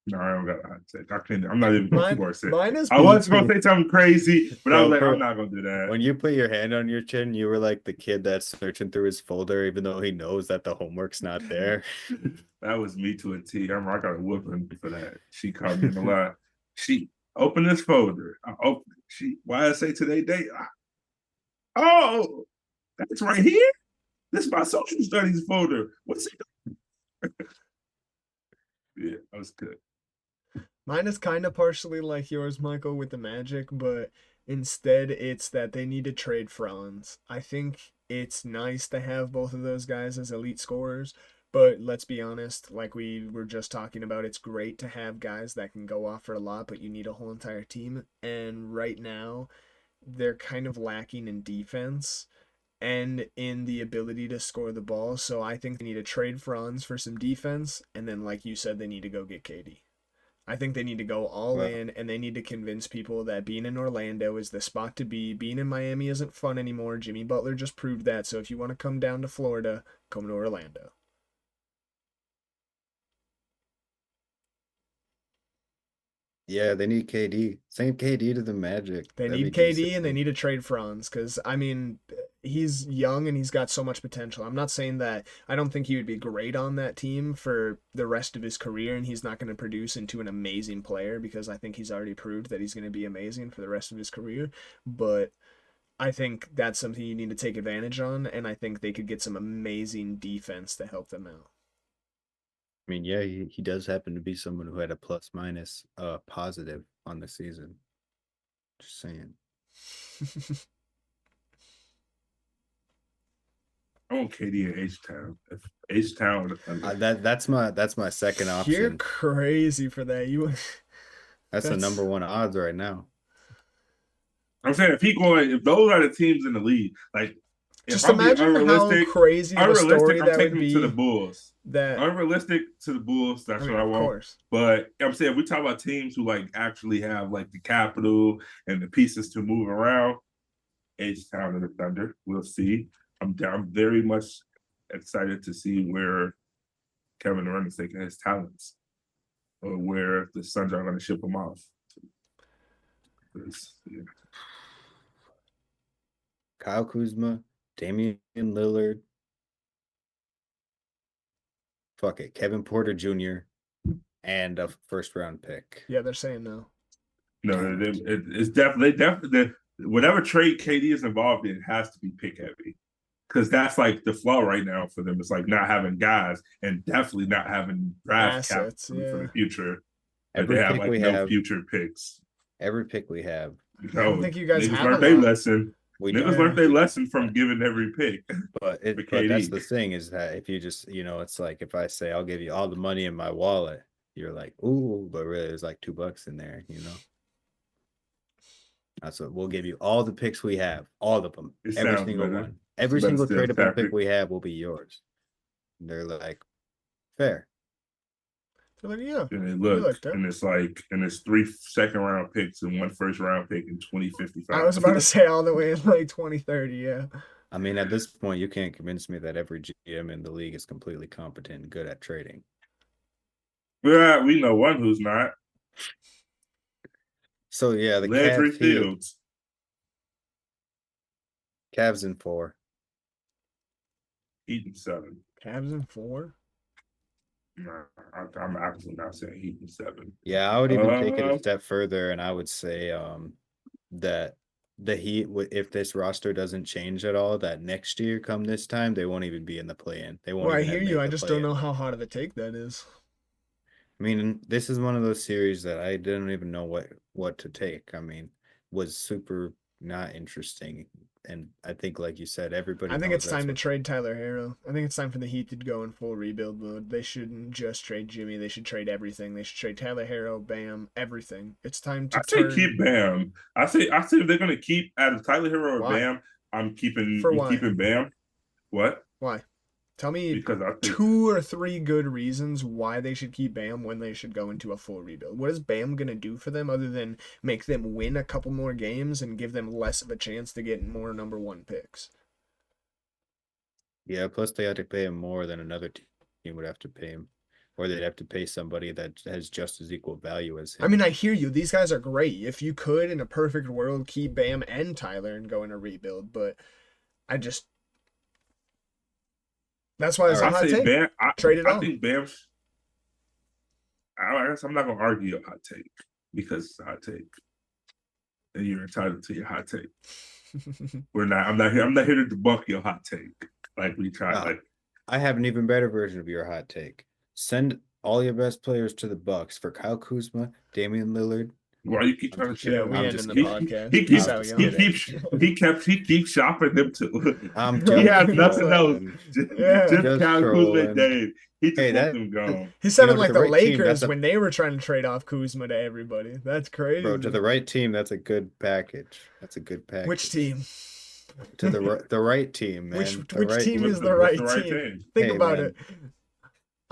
No, I don't got a hot take. I'm not even going to force it. Mine is I was going to say something crazy, but I was like, I'm not going to do that. When you put your hand on your chin, you were like the kid that's searching through his folder, even though he knows that the homework's not there. That was me to a T. I got a whooping for that. She caught me in the lie. She opened this folder. I opened it. Why I say today date? Oh, that's right here. This is my social studies folder. What's it? Yeah, that was good. Mine is kind of partially like yours, Michael, with the Magic, but instead it's that they need to trade Franz. I think it's nice to have both of those guys as elite scorers, but let's be honest, like we were just talking about, it's great to have guys that can go off for a lot, but you need a whole entire team. And right now, they're kind of lacking in defense and in the ability to score the ball. So I think they need to trade Franz for some defense, and then, like you said, they need to go get KD. I think they need to go all in, and they need to convince people that being in Orlando is the spot to be. Being in Miami isn't fun anymore. Jimmy Butler just proved that. So if you want to come down to Florida, come to Orlando. Yeah, they need KD. Send KD to the Magic. They That'd be need KD and they decent. need to trade Franz because I mean he's young and he's got so much potential. I'm not saying that I don't think he would be great on that team for the rest of his career and he's not going to produce into an amazing player because I think he's already proved that he's going to be amazing for the rest of his career. But I think that's something you need to take advantage on and I think they could get some amazing defense to help them out. I mean, yeah, he does happen to be someone who had a plus minus positive on the season. Just saying. I want KD in H Town. If H Town or the Thunder. That's my second You're option. crazy for that. That's the that's number one odds right now. I'm saying if those are the teams in the league, like if just I'm being imagine how crazy of a story I'm that taking would them to the be. Bulls. That Unrealistic to the Bulls, that's I mean, what I of want. course. But I'm saying we talk about teams who like actually have like the capital and the pieces to move around. H Town and the Thunder. We'll see. I'm very much excited to see where Kevin Durant is taking his talents, or where the Suns are going to ship him off. Yeah. Kyle Kuzma, Damian Lillard, fuck it, Kevin Porter Jr., and a first round pick. Yeah, they're saying no. No, it's definitely whatever trade KD is involved in has to be pick heavy, because that's like the flaw right now for them. It's like not having guys and definitely not having draft Assets, capital for yeah. the future. But Every they have pick like we no have, future picks. every pick we have, I don't No, think you guys niggas have a learned their lot. lesson. we Niggas don't. learned their We, lesson from giving every pick. but that's the thing is that if you just it's like if I say I'll give you all the money in my wallet, you're like, ooh, but really there's like $2 in there. That's what we'll give you all the picks we have, all of them, It every sounds single better. one, It's a every better single sales tradable pick tactic. we have will be yours. And they're like, fair. They're like, yeah, And they we look, like that. and it's 3 second round picks and 1 first round pick in 2055. I was about to say all the way in like 2030, yeah. I mean, at this point, you can't convince me that every GM in the league is completely competent and good at trading. Yeah, we know one who's not. So yeah, the Landry Cavs Heat, Fields. Cavs in 4. Heat in 7. Cavs in 4. No, I'm absolutely not saying Heat in 7. Yeah, I would even take it a step further, and I would say that the Heat, if this roster doesn't change at all, that next year, come this time, they won't even be in the play-in. They won't Well, I even hear have you. made I the just don't know play-in. how hot of a take that is. I mean, this is one of those series that I didn't even know what to take. I mean, was super not interesting, and I think, like you said, everybody I think knows it's that's time to what. trade Tyler Hero. I think it's time for the Heat to go in full rebuild mode. They shouldn't just trade Jimmy. They should trade everything. They should trade Tyler Hero, Bam, everything. It's time to I say turn. keep Bam. I say if they're gonna keep out of Tyler Hero or Why? Bam, I'm For why? keeping Bam. What? Why? Tell me Because I think 2 or 3 good reasons why they should keep Bam when they should go into a full rebuild. What is Bam going to do for them other than make them win a couple more games and give them less of a chance to get more number 1 picks? Yeah, plus they had to pay him more than another team would have to pay him, or they'd have to pay somebody that has just as equal value as I him. mean, I hear you. These guys are great. If you could, in a perfect world, keep Bam and Tyler and go in a rebuild, but I just. That's why it's a I hot say take. Bam. Trade it I all. think Bam. I guess I'm not gonna argue your hot take because it's a hot take, and you're entitled to your hot take. We're not. I'm not here. I'm not here to debunk your hot take. Like we try. Ah, Like I have an even better version of your hot take. Send all your best players to the Bucks for Kyle Kuzma, Damian Lillard. why you keep I'm trying to just shit Yeah, on we I'm him? ending just the kidding. podcast. Peace I'm out, just y'all. kidding. he keeps shopping them to. I'm He just has nothing else. trolling. Yeah. Just Just Kyle Kuzma and trolling. Dave. He just Hey, wants that them gone. He sounded to like the the right team, Lakers that's a when they were trying to trade off Kuzma to everybody. That's crazy. bro, to the right team, that's a good package. That's a good Which package. team? To the right team, man. The Which right team is team. the What's right the right team? team? Think Hey, about man. it.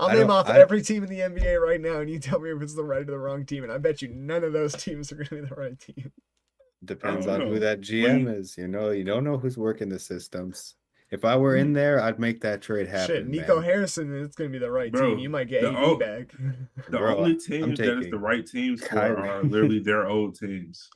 I'll I name don't off I every team in the NBA right now, and you tell me if it's the right or the wrong team, and I bet you none of those teams are going to be the right team. depends I don't on who know. that GM is. You don't know who's working the systems. If I were in there, I'd make that trade Shit, happen, Nico man. Harrison, it's gonna be the right team. Bro, You might get the AD o- back. the Bro, only I'm teams that is the taking right teams for Kyrie. are literally their old teams.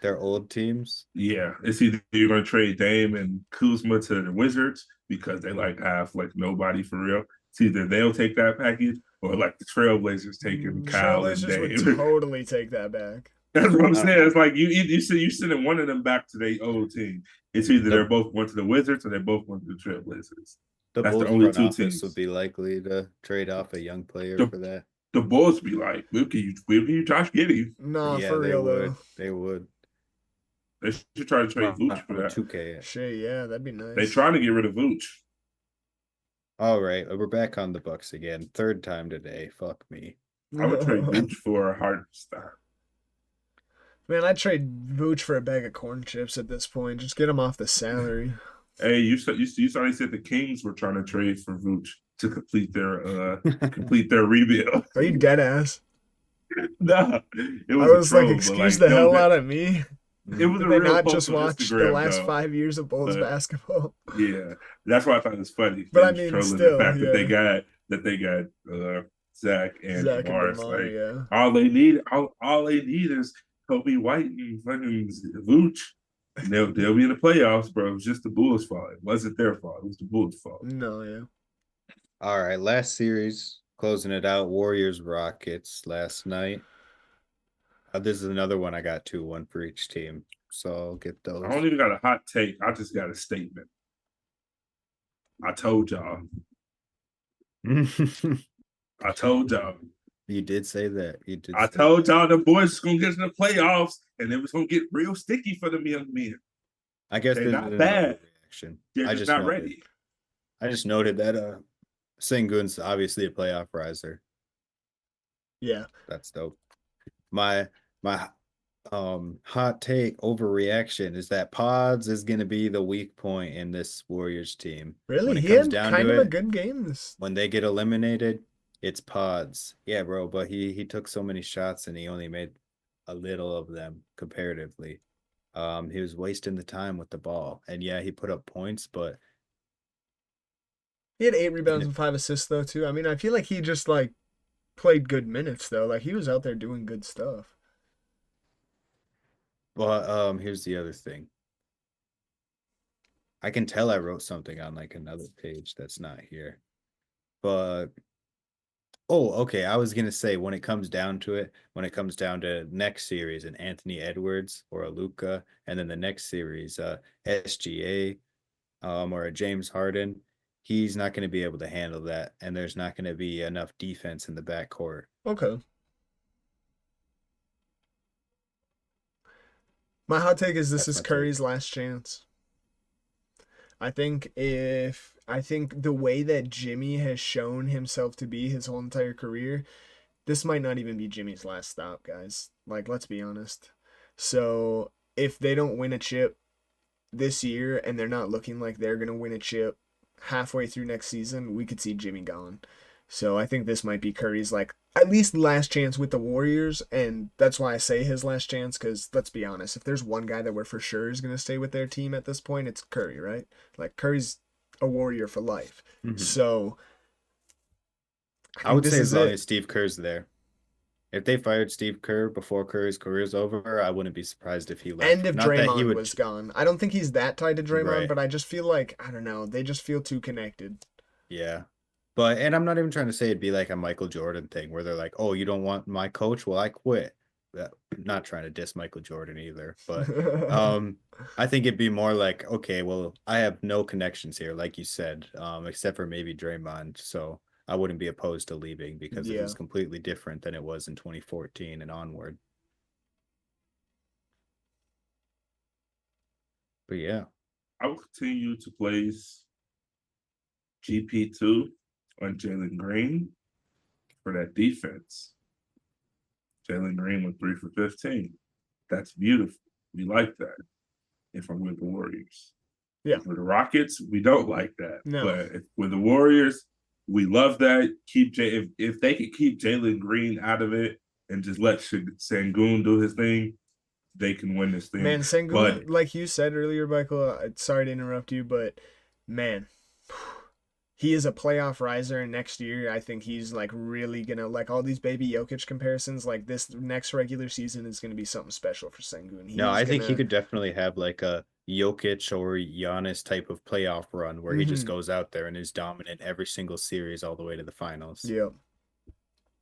Their old teams. Yeah, it's either you're gonna trade Dame and Kuzma to the Wizards because they like have like nobody for real. It's either they'll take that package or like the Trailblazers taking Kyle and Trailblazers would Dame. totally take that back. That's what I'm I don't saying. know. It's like you sending one of them back to their old team. It's either The they're both going to the Wizards or they both going to the Trailblazers. the That's the Bulls only front two office would teams. be likely to trade off a young player The for that. the Bulls be like, we'll give you Josh Giddey. Nah, Yeah, for they real would. though. They would. They should try to trade Vooch for that. 2K. Shit, yeah, that'd be They nice. trying to get rid of Vooch. All right, we're back on the Bucks again. Third time today. Fuck me. I would trade Vooch for a hard star. Man, I'd trade Vooch for a bag of corn chips at this point. Just get him off the salary. Hey, you saw they said the Kings were trying to trade for Vooch to complete their rebuild. Are you dead ass? Nah, it I was was a troll, like, but, excuse like, the no, hell that- out of me. It was Did a they real not post just on watch the Instagram, last though. 5 years of Bulls But- basketball? Yeah, that's why I thought it was funny. But They I was mean, trolling still, the fact yeah. that they got Zach and Zach and Demar. It's DeMar, like yeah. all they need is Kobe White and fucking Vooch. And they'll be in the playoffs, bro. It was just the Bulls' fault. It wasn't their fault. It was the Bulls' fault. No, yeah. All right, last series, closing it out. Warriors Rockets last night. This is another one I got two, one for each team. So I'll get those. I don't even got a hot take. I just got a statement. I told y'all. I told y'all. You did say that. You did. I say told that. y'all the boys was gonna get in the playoffs, and it was gonna get real sticky for them young men. I guess They're this not is an bad. overreaction. They're I just just not noted, ready. I just noted that Sengun's obviously a playoff riser. Yeah. That's dope. My hot take overreaction is that Pods is gonna be the weak point in this Warriors team. Really? When it He comes had down kind to of a it, good game. This. when they get eliminated, it's Pods. Yeah, bro, but he took so many shots and he only made a little of them comparatively. He was wasting the time with the ball. And yeah, he put up points, but He had 8 rebounds And and 5 assists, though, too. I mean, I feel like he just, like, played good minutes, though. Like, he was out there doing good stuff. here's the other thing. I can tell I wrote something on like another page that's not here. But okay, I was gonna say when it comes down to it, when it comes down to next series, an Anthony Edwards or a Luca, and then the next series, SGA, or a James Harden, he's not gonna be able to handle that, and there's not gonna be enough defense in the backcourt. Okay. My hot take is this That's is my take. Curry's last chance. I think the way that Jimmy has shown himself to be his whole entire career, this might not even be Jimmy's last stop, guys. Like, let's be honest. So, if they don't win a chip this year and they're not looking like they're going to win a chip halfway through next season, we could see Jimmy gone. So, I think this might be Curry's, like, at least last chance with the Warriors, and that's why I say his last chance, because let's be honest, if there's one guy that we're for sure is going to stay with their team at this point, it's Curry, right? Like, Curry's a Warrior for life. Mhm. So, I would this say is as long it. as Steve Kerr's there. If they fired Steve Kerr before Curry's career's over, I wouldn't be surprised if he left. And if Not that he Draymond would, was gone. I don't think he's that tied to Draymond, Right. but I just feel like, I don't know, they just feel too connected. yeah. But and I'm not even trying to say it'd be like a Michael Jordan thing where they're like, "Oh, you don't want my coach? Well, I quit." Not trying to diss Michael Jordan either, but I think it'd be more like, okay, well, I have no connections here, like you said, except for maybe Draymond. So I wouldn't be opposed to leaving because it Yeah. was completely different than it was in 2014 and onward. But yeah, I will continue to place GP2 on Jalen Green for that defense. Jalen Green went 3 for 15. That's beautiful. We like that. If I'm with the Warriors. Yeah. For the Rockets, we don't like that. No. But with the Warriors, we love that. If they could keep Jalen Green out of it and just let Sengun do his thing, they can win this thing. Man, But Sengun, like you said earlier, Michael, sorry to interrupt you, but man, he is a playoff riser, and next year I think he's like really gonna, like, all these baby Jokic comparisons. Like, this next regular season is gonna be something special for Sengun. No, He's I think he gonna. could definitely have like a Jokic or Giannis type of playoff run where he just Mm-hmm. goes out there and is dominant every single series all the way to the finals. Yep.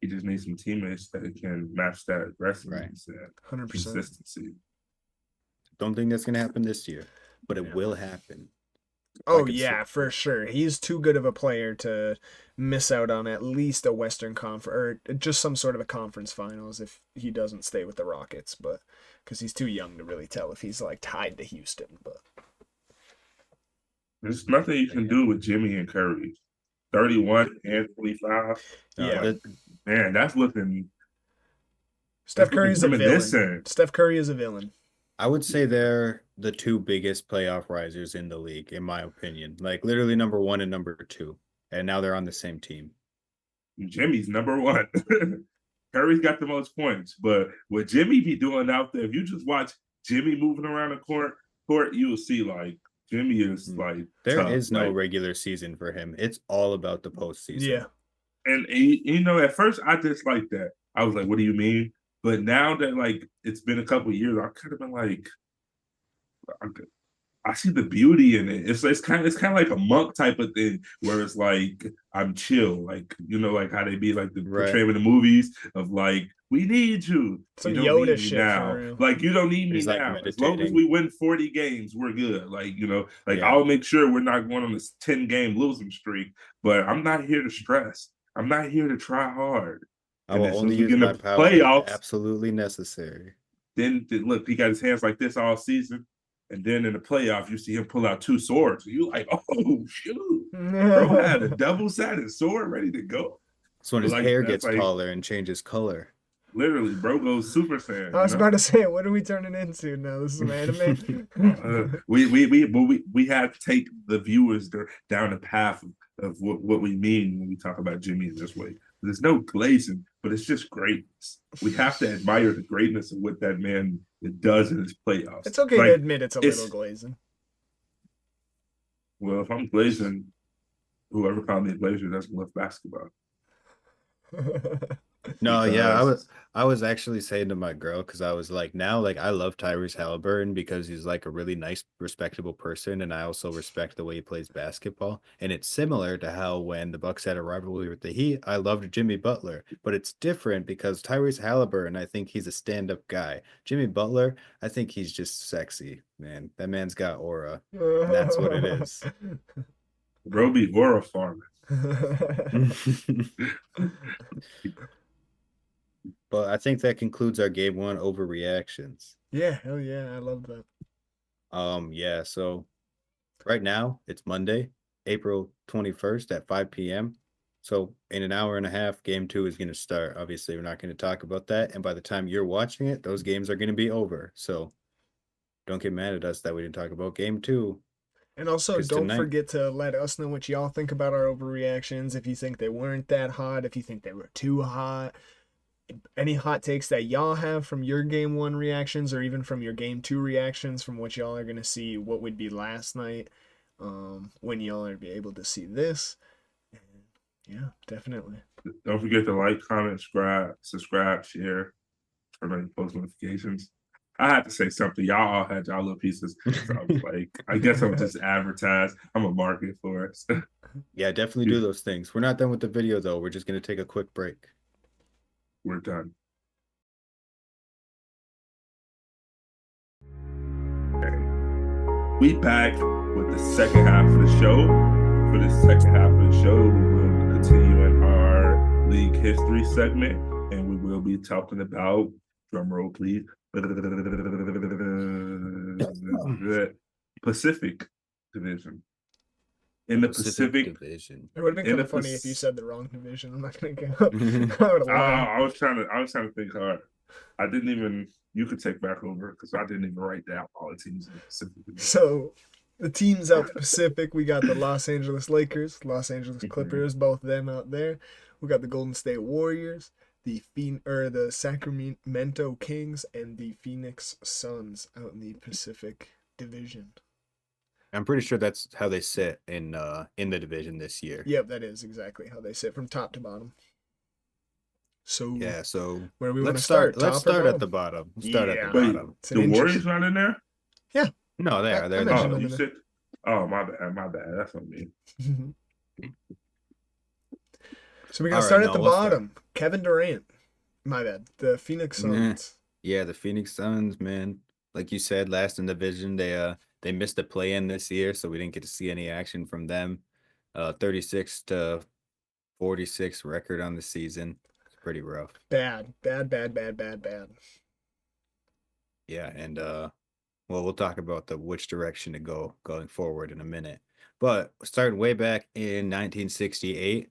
he just needs some teammates that can match that aggressiveness and 100%. consistency. Don't think that's gonna happen this year, but it Yeah. will happen. Oh I can yeah, see for it. sure. He's too good of a player to miss out on at least a Western Conference or just some sort of a conference finals if he doesn't stay with the Rockets, but because he's too young to really tell if he's like tied to Houston. But There's nothing you can do with Jimmy and Curry. 31 and 25. yeah, That- Man, that's looking Steph Curry's a villain. reminiscent. Steph Curry is a villain. I would say they're the two biggest playoff risers in the league, in my opinion. Like literally number one and number two. And now they're on the same team. Jimmy's number one. Curry's got the most points, but what Jimmy be doing out there, if you just watch Jimmy moving around the court, you'll see like Jimmy is like There tough. is no like, regular season for him. It's all about the postseason. Yeah. and you know, at first I disliked that. I was like, "What do you mean?" But now that like it's been a couple of years, I kind of been like, I see the beauty in it. It's kind of like a monk type of thing where it's like I'm chill, like you know, like how they be like the Right. portraying in the movies of like we need you. Some You don't Yoda need me shit now. for real. Like you don't need me He's, like, now. As long as meditating. we win 40 games, we're good. Like you know, like Yeah. I'll make sure we're not going on this 10-game losing streak. But I'm not here to stress. I'm not here to try hard. I And will as soon only as we use get in my the power if playoffs, absolutely necessary. then look, he got his hands like this all season. And then in the playoff, you see him pull out two swords. You like, oh shoot, bro had a double-sided sword ready to go. So when his Like, hair that's gets like- taller and changes color. Literally, bro goes Super Saiyan. I was you know? about to say, what are we turning into now? This is some anime. We had to take the viewers down the path of what we mean when we talk about Jimmy in this way. There's no glazing, but it's just greatness. We have to admire the greatness of what that man does in his playoffs. It's okay Like, to admit it's a it's- little glazing. Well, if I'm glazing, whoever called me a glazer doesn't love basketball. No, yeah, Because- I was actually saying to my girl because I was like, now like I love Tyrese Halliburton because he's like a really nice, respectable person, and I also respect the way he plays basketball. And it's similar to how when the Bucks had a rivalry with the Heat, I loved Jimmy Butler, but it's different because Tyrese Halliburton, I think he's a stand-up guy. Jimmy Butler, I think he's just sexy, man. That man's got aura. That's what it is. Bro be aura farming. But I think that concludes our game one overreactions. Yeah, hell yeah, I love that. Yeah, so right now it's Monday, April 21st at 5 p.m. So in an hour and a half, game two is going to start. Obviously, we're not going to talk about that. And by the time you're watching it, those games are going to be over. So don't get mad at us that we didn't talk about game two. And also, 'Cause don't tonight- forget to let us know what y'all think about our overreactions. If you think they weren't that hot, if you think they were too hot, any hot takes that y'all have from your game one reactions or even from your game two reactions from what y'all are going to see what would be last night when y'all are be able to see this. And yeah, definitely. Don't forget to like, comment, subscribe, share, turn on your post notifications. I had to say something. Y'all all had y'all little pieces. So I was like, I guess I'm just advertise. I'm a market for us. Yeah, definitely do those things. We're not done with the video, though. We're just going to take a quick break. We're done. Okay. We back with the second half of the show. For the second half of the show, we will continue in our league history segment, and we will be talking about, drum roll please, Pacific Division. In the Pacific Division. It would have been In kind of the funny if you Pac- said the wrong division. I'm not going to go. I would have laughed. I was trying to think hard. I didn't even. You could take back over because I didn't even write down all the teams in the Pacific. So the teams out the Pacific, we got the Los Angeles Lakers, Los Angeles Clippers, both them out there. We got the Golden State Warriors, the Sacramento Kings and the Phoenix Suns out in the Pacific Division. I'm pretty sure that's how they sit in the division this year. Yep, that is exactly how they sit from top to bottom. So Yeah, so where do we want to let's start? let's Top or start at bottom? the bottom. Start at the Yeah. Wait, bottom. It's the an Warriors not in there? Yeah. No, they I are. They're in mentioned the Oh, them you in said. Oh, my bad. My bad. That's on me. So we're gonna All right, start at no, the we'll start. bottom. Kevin Durant. My bad. The Phoenix Yeah. Suns. Yeah, the Phoenix Suns, man. Like you said, last in the division, they missed the play-in this year, so we didn't get to see any action from them. 36-46 record on the season. It's pretty rough. Bad. Bad, bad, bad, bad, bad. Yeah, and well, we'll talk about the which direction to go going forward in a minute. But starting way back in 1968,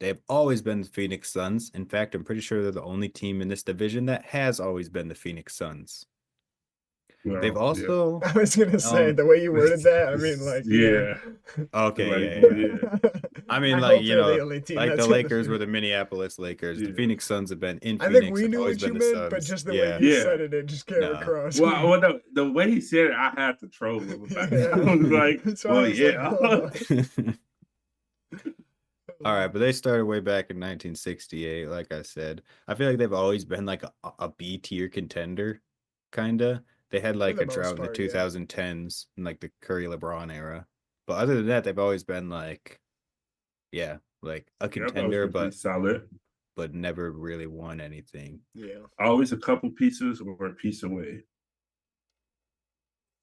they've always been the Phoenix Suns. In fact, I'm pretty sure they're the only team in this division that has always been the Phoenix Suns. They've Well, yeah. also I was gonna say the way you worded that, I mean like Yeah. okay, Like, yeah, yeah, yeah. yeah. I mean, I like, hope they're the only team like that's the in the Lakers were Phoenix. the Minneapolis Lakers. The Yeah. Phoenix Suns have been in I think Phoenix, we have knew always what you been the meant, but Suns. just the way Yeah. you Yeah. said it just came Nah. across. Well, the way he said it, I had to troll him about it. I was like, That's why I well, was yeah. like, hold All right, on. but they started way back in 1968, like I said. I feel like they've always been like a B tier contender, kinda. They had For like the a drought most in the part, yeah. 2010s in like the Curry LeBron era. But other than that, they've always been like, yeah, like a Yeah, I've always contender, been pretty solid. but never really won anything. Yeah. Always a couple pieces or a piece away.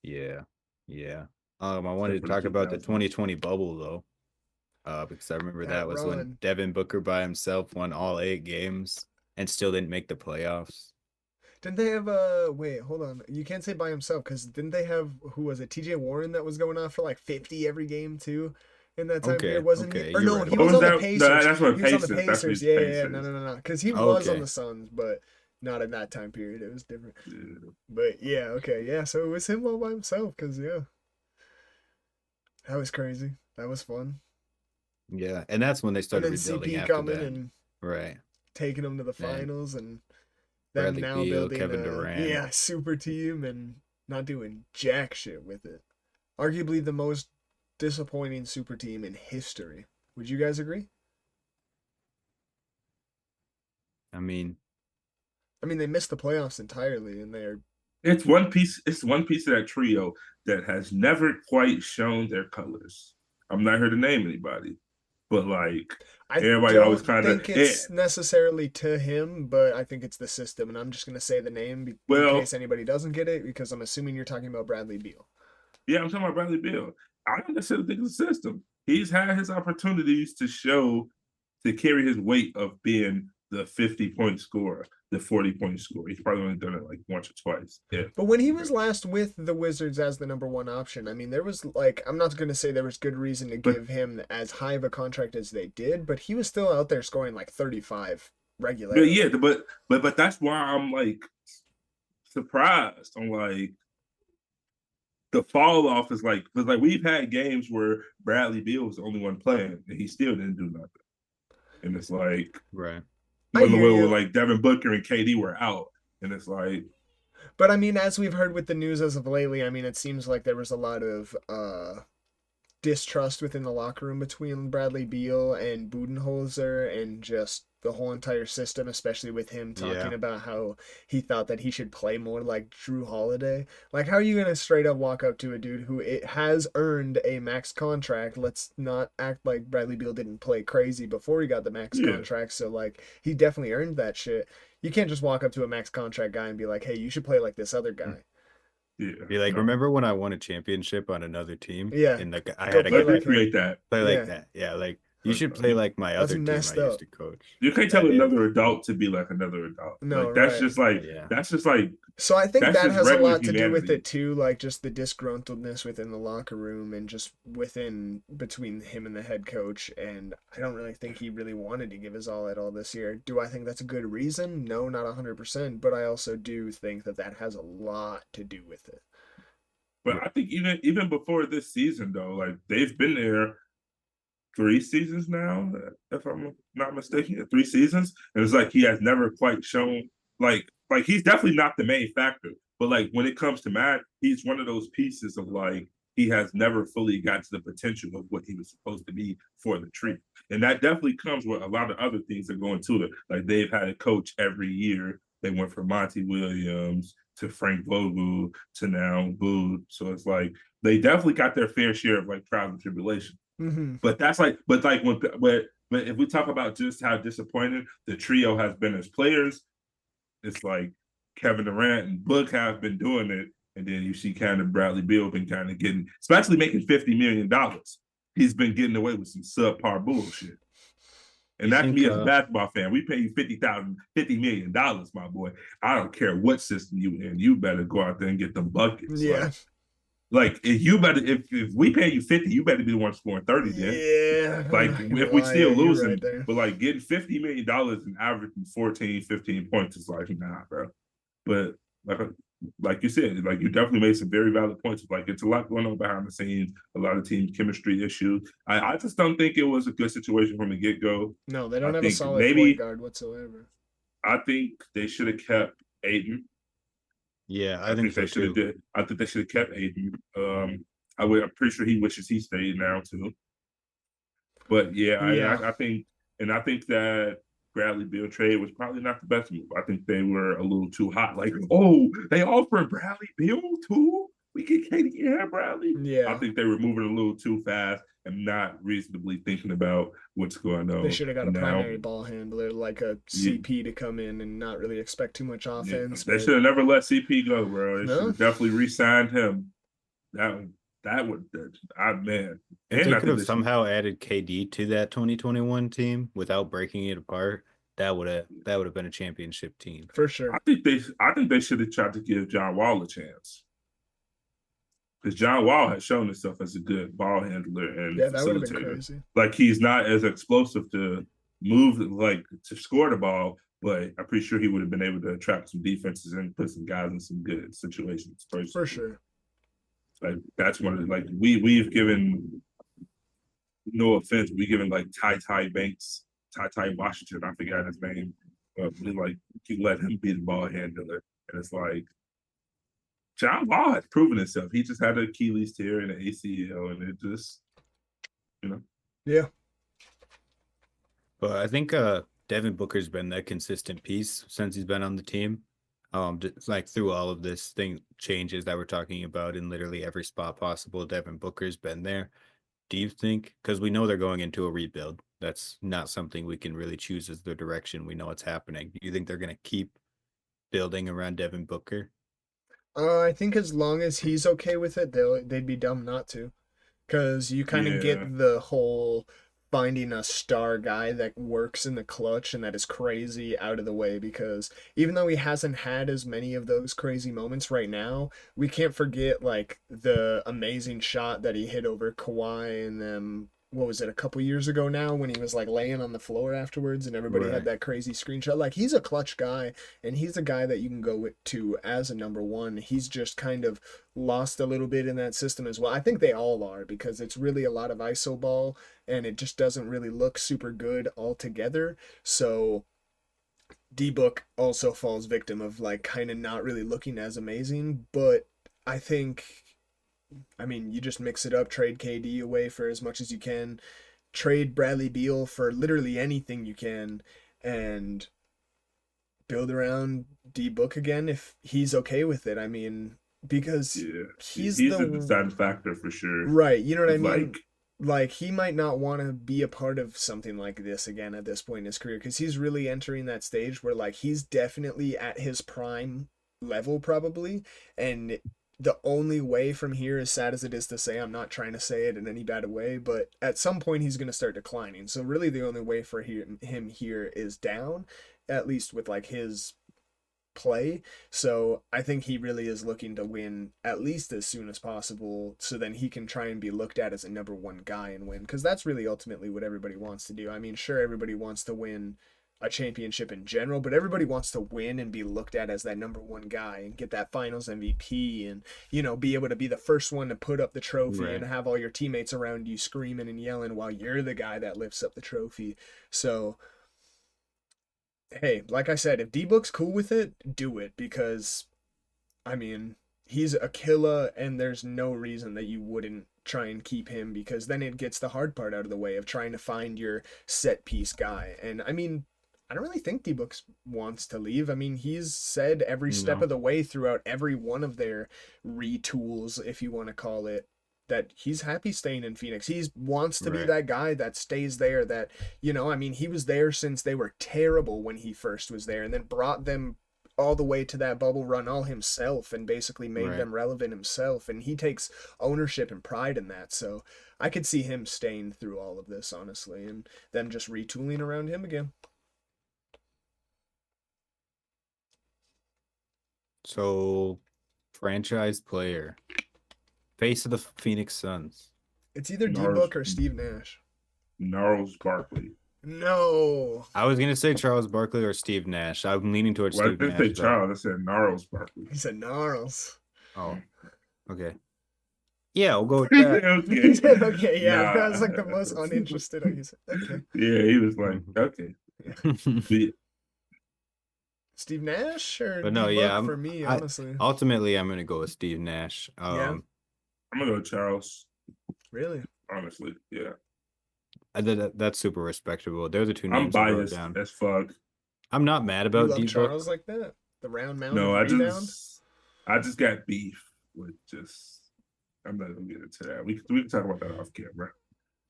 Yeah, yeah. I wanted Except to for the talk about the 2000s. 2020 bubble though, because I remember That that was when run. Devin Booker by himself won all 8 games and still didn't make the playoffs. Didn't they have wait, hold on. You can't say by himself because didn't they have who was it? TJ Warren that was going off for like 50 every game too in that time period, Okay, wasn't he? okay, Or you're no, right he What was was on the that? No, Pacers. that's what He was on the Pacers. That's what Pacers. Yeah, yeah, yeah. Pacers. No. Because he was on Okay. the Suns, but not in that time period. It was different. Yeah. But yeah, okay, yeah. So it was him all by himself. Cause yeah, that was crazy. That was fun. Yeah, and that's when they And started then rebuilding CP after coming that. and Right. taking them to the And finals and them Bradley now Beal, building Kevin a Durant. super team and not doing jack shit with it. Arguably the most disappointing super team in history. Would you guys agree? I mean, I mean, they missed the playoffs entirely, and they're. It's one piece. It's one piece of that trio that has never quite shown their colors. I'm not here to name anybody, but like I everybody always don't kind of. think it's necessarily to him, but I think it's the system, and I'm just gonna say the name in Well, case anybody doesn't get it, because I'm assuming you're talking about Bradley Beal. yeah, I'm talking about Bradley Beal. I don't necessarily think it's a system. He's had his opportunities to show to carry his weight of being the 50-point scorer, the 40-point scorer. He's probably only done it like once or twice. Yeah. But when he was last with the Wizards as the number one option, I mean, there was like, I'm not going to say there was good reason to But- give him as high of a contract as they did, but he was still out there scoring like 35 regularly. Yeah, but that's why I'm like surprised. I'm like the fall off is like because like we've had games where Bradley Beal was the only one playing and he still didn't do nothing. And it's like right. I when the hear way you. where like Devin Booker and KD were out, and it's like But I mean, as we've heard with the news as of lately, I mean, it seems like there was a lot of distrust within the locker room between Bradley Beal and Budenholzer and just the whole entire system, especially with him talking Yeah. about how he thought that he should play more like Drew Holiday. Like, how are you going to straight up walk up to a dude who it has earned a max contract? Let's not act like Bradley Beal didn't play crazy before he got the max Yeah. contract. So, like, he definitely earned that shit. You can't just walk up to a max contract guy and be like, hey, you should play like this other guy. yeah. Be like, no. remember when I won a championship on another team? Yeah. And like I Go had to play get Let's like him. recreate that. play Yeah. like that. Yeah, like you should play like my That's other team messed I used up. to coach. You can't tell That another adult to be like another adult. No, like that's right. just like Yeah. that's just like So I think That's that just has a regular lot to do with humanity. it too, like just the disgruntledness within the locker room and just within between him and the head coach. And I don't really think he really wanted to give his all at all this year. Do I think that's a good reason? No, not 100%. But I also do think that that has a lot to do with it. But I think even before this season though, like they've been there 3 seasons now, if I'm not mistaken. 3 seasons, and it's like he has never quite shown like he's definitely not the main factor, but like when it comes to Matt, he's one of those pieces of like he has never fully got to the potential of what he was supposed to be for the tree, and that definitely comes with a lot of other things that go into it. Like they've had a coach every year. They went from Monty Williams to Frank Vogel to now Boo. So it's like they definitely got their fair share of like trials and tribulation. Mm-hmm. But that's like, but like when, but if we talk about just how disappointed the trio has been as players, it's like Kevin Durant and Book have been doing it, and then you see kind of Bradley Beal been kind of getting, especially making $50 million. He's been getting away with some subpar bullshit. And You that's think me as a basketball fan. We pay you $50 million, my boy. I don't care what system you in. You better go out there and get them buckets. Yeah. Like if you better if we pay you 50, you better be the one scoring 30 then. Yeah. I'm Like not gonna if we lie. still Yeah, you're losing, right there. but like getting $50 million and averaging 14, 15 points is like, nah, bro. But like you said, like you definitely made some very valid points. Like it's a lot going on behind the scenes, a lot of team chemistry issues. I just don't think it was a good situation from the get go. No, they I don't have a think solid point maybe guard whatsoever. I think they should have kept Aiden. Yeah, I I think think so they should have too. did. I think they should have kept Aiden. I'm pretty sure he wishes he stayed now too. But yeah, Yeah. I think that Bradley Beal trade was probably not the best move. I think they were a little too hot. Like, oh, they offered Bradley Beal too. We get KD and Bradley. I Yeah. think they were moving a little too fast and not reasonably thinking about what's going They on. should have got a And now, primary ball handler like a yeah, CP to come in and not really expect too much yeah, offense, they but should have never let CP go, bro. They should no. have definitely re-signed him. That that would, I man, If and they I could think have they should. somehow added KD to that 2021 team without breaking it apart, that would have been a championship team. For sure. I think they should have tried to give John Wall a chance because John Wall has shown himself as a good ball handler and Yeah, that would have been facilitator. crazy. Like he's not as explosive to move like to score the ball, but I'm pretty sure he would have been able to attract some defenses and put some guys in some good situations. For Personally, sure. like that's one of the, like we've given, no offense, we given like Ty Banks, Ty Washington, I forgot his name. We like you let him be the ball handler, and it's like John Wall has proven himself. He just had an Achilles tear and an ACL, and it just, you know. Yeah. But I think Devin Booker's been that consistent piece since he's been on the team. Like through all of this thing changes that we're talking about in literally every spot possible, Devin Booker's been there. Do you think, because we know they're going into a rebuild, that's not something we can really choose as the direction we know it's happening. Do you think they're going to keep building around Devin Booker? I think as long as he's okay with it, they'd be dumb not to. Because you kind of Yeah, get the whole finding a star guy that works in the clutch and that is crazy out of the way, because even though he hasn't had as many of those crazy moments right now, we can't forget like the amazing shot that he hit over Kawhi and them, what was it, a couple years ago now, when he was like laying on the floor afterwards and everybody had Right. that crazy screenshot. Like he's a clutch guy, and he's a guy that you can go to as a number one. He's just kind of lost a little bit in that system as well. I think they all are, because it's really a lot of iso ball and it just doesn't really look super good altogether. So D Book also falls victim of like kind of not really looking as amazing, but I think, I mean, you just mix it up, trade KD away for as much as you can, trade Bradley Beal for literally anything you can, and build around D Book again if he's okay with it. I mean, because yeah, he's he's a the deciding factor for sure. right, you know what I It's mean? like, Like he might not want to be a part of something like this again at this point in his career, because he's really entering that stage where like he's definitely at his prime level probably, and the only way from here, as sad as it is to say, I'm not trying to say it in any bad way, but at some point he's going to start declining. So really the only way for him here is down, at least with like his play. So I think he really is looking to win at least as soon as possible, so then he can try and be looked at as a number one guy and win, because that's really ultimately what everybody wants to do. I mean, sure, everybody wants to win a championship in general, but everybody wants to win and be looked at as that number one guy and get that finals MVP and, be able to be the first one to put up the trophy and Right. have all your teammates around you screaming and yelling while you're the guy that lifts up the trophy. So, hey, like I said, if D-Book's cool with it, do it because, I mean, he's a killer and there's no reason that you wouldn't try and keep him because then it gets the hard part out of the way of trying to find your set piece guy. And I mean, I don't really think D-Books wants to leave. I mean, he's said every step No. of the way throughout every one of their retools, if you want to call it, that he's happy staying in Phoenix. He wants to be Right. that guy that stays there that, I mean, he was there since they were terrible when he first was there and then brought them all the way to that bubble run all himself and basically made Right. them relevant himself. And he takes ownership and pride in that. So I could see him staying through all of this, honestly, and them just retooling around him again. So, franchise player, face of the Phoenix Suns. It's either D Gnarls, Book or Steve Nash. Gnarls Barkley. No. I was gonna say Charles Barkley or Steve Nash. I'm leaning towards Well, I Steve didn't Nash say though. Charles. I said Gnarls Barkley. He said Gnarls. Oh, okay. Yeah, we'll go with He that. said, okay. He said, okay, yeah. Nah. That was like the most uninterested. He said, okay. Yeah, he was like, okay. But Steve Nash or But no, D yeah, Book for me, honestly. ultimately I'm gonna go with Steve Nash. Yeah. I'm gonna go Charles. Really? Honestly, yeah. That's super respectable. Those are two I'm names I wrote biased down. as fuck. I'm not mad You about love D Charles Book. like that? The round mound No, of I rebound? just got beef with just. I'm not gonna get into that. We can talk about that off camera.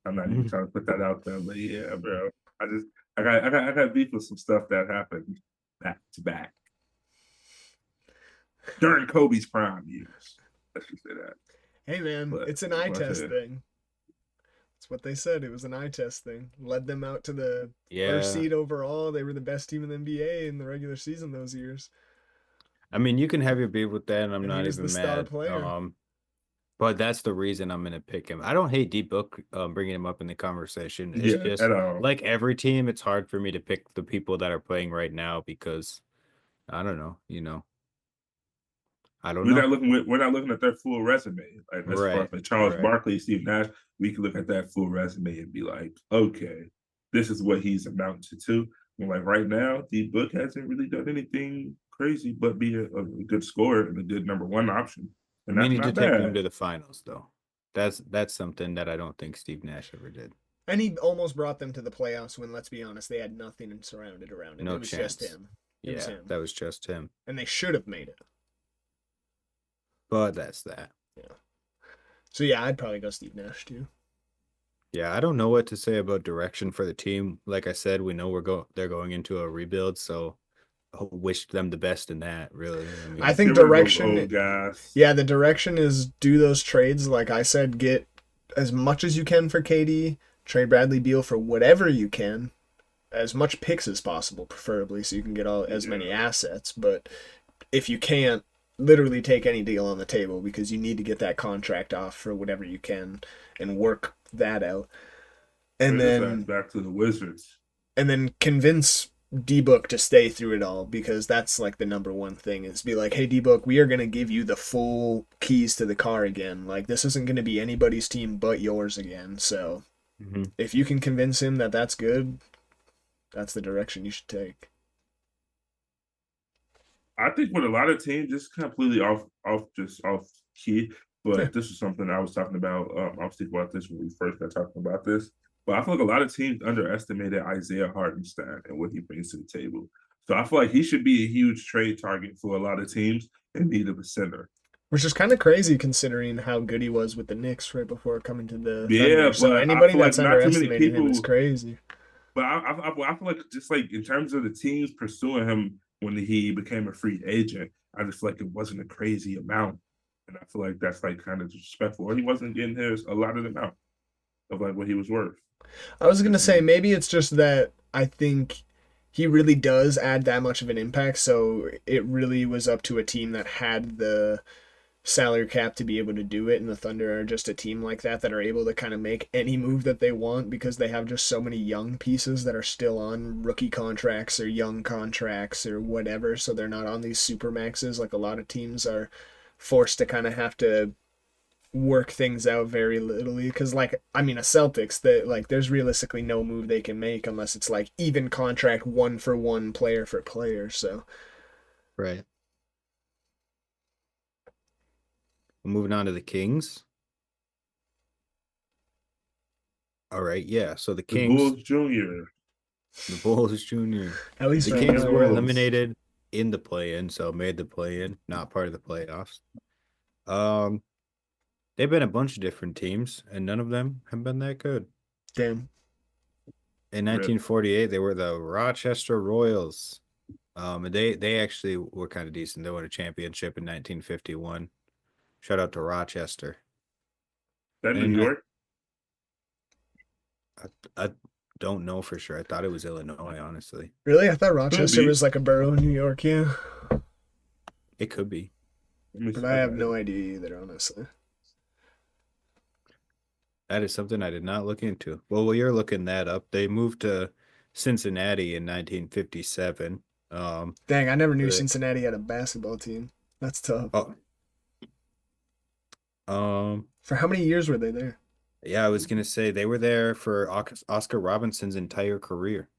I'm not even trying to put that out there, but yeah, bro. I got beef with some stuff that happened back to back during Kobe's prime years. Let's just say that. Hey, man, But it's an eye like I test said, thing. That's what they said. It was an eye test thing. Led them out to the Yeah, first seed overall. They were the best team in the NBA in the regular season those years. I mean you can have your beef with that, and I'm And he not was the even star mad. player. But that's the reason I'm gonna pick him. I don't hate D Book bringing him up in the conversation. It's yeah, just at all. like every team, it's hard for me to pick the people that are playing right now because I don't know. I don't know. We're not looking at their full resume. Like as far Right, as like Charles right. Barkley, Steve Nash, we can look at that full resume and be like, okay, this is what he's amounted to. And like right now, D Book hasn't really done anything crazy but be a good scorer and a good number one option. I And mean, that's he not did take them bad. to the finals, though. That's something that I don't think Steve Nash ever did. And he almost brought them to the playoffs when, let's be honest, they had nothing and surrounded around him. No It was chance. just him. It was Yeah, him. that was just him. And they should have made it. But that's that. Yeah. So yeah, I'd probably go Steve Nash too. Yeah, I don't know what to say about direction for the team. Like I said, we know they're going into a rebuild, so I wish them the best in that. Really, I think Get rid of those direction. old guys. Yeah, the direction is do those trades. Like I said, get as much as you can for KD. Trade Bradley Beal for whatever you can, as much picks as possible, preferably, so you can get as many assets. But if you can't, literally take any deal on the table because you need to get that contract off for whatever you can and work that out. And Bring his ass then back to the Wizards. convince D-Book to stay through it all because that's like the number one thing is be like, hey, D-Book, we are going to give you the full keys to the car again. Like, this isn't going to be anybody's team but yours again. So if you can convince him that that's good, that's the direction you should take. I think with a lot of teams, just completely off key. But this is something I was talking about. I was thinking about this when we first got talking about this. But I feel like a lot of teams underestimated Isaiah Hartenstein and what he brings to the table. So I feel like he should be a huge trade target for a lot of teams in need of a center. Which is kind of crazy considering how good he was with the Knicks right before coming to the Yeah, Thunder. So but I anybody feel that's like not too many underestimating him is people- crazy. But I feel like just like in terms of the teams pursuing him when he became a free agent, I just feel like it wasn't a crazy amount. And I feel like that's like kind of disrespectful. Or he wasn't getting his a lot of the amount of like what he was worth. I was going to say maybe it's just that I think he really does add that much of an impact. So it really was up to a team that had the salary cap to be able to do it, and the Thunder are just a team like that are able to kind of make any move that they want because they have just so many young pieces that are still on rookie contracts or young contracts or whatever, so they're not on these super maxes like a lot of teams are forced to kind of have to work things out very literally because like I mean a Celtics that like there's realistically no move they can make unless it's like even contract one for one player for player, so Right. Moving on to the Kings. All right, yeah. So the The Kings, Bulls Junior. the Bulls Jr. at least The right Kings now, were yeah. eliminated in the play-in, so made the play-in, not part of the playoffs. Um, they've been a bunch of different teams, and none of them have been that good. Damn. In Rip. 1948, they were the Rochester Royals. And they actually were kind of decent. They won a championship in 1951. Shout out to Rochester. That And New York? I don't know for sure. I thought it was Illinois, honestly. Really? I thought Could Rochester be. was like a borough in New York, yeah. It could be. But I have no idea either, honestly. That is something I did not look into. Well, while you're looking that up, they moved to Cincinnati in 1957. Dang, I never knew the- Cincinnati had a basketball team. That's tough. oh, For how many years were they there? yeah, I was gonna say they were there for Oscar Robinson's entire career,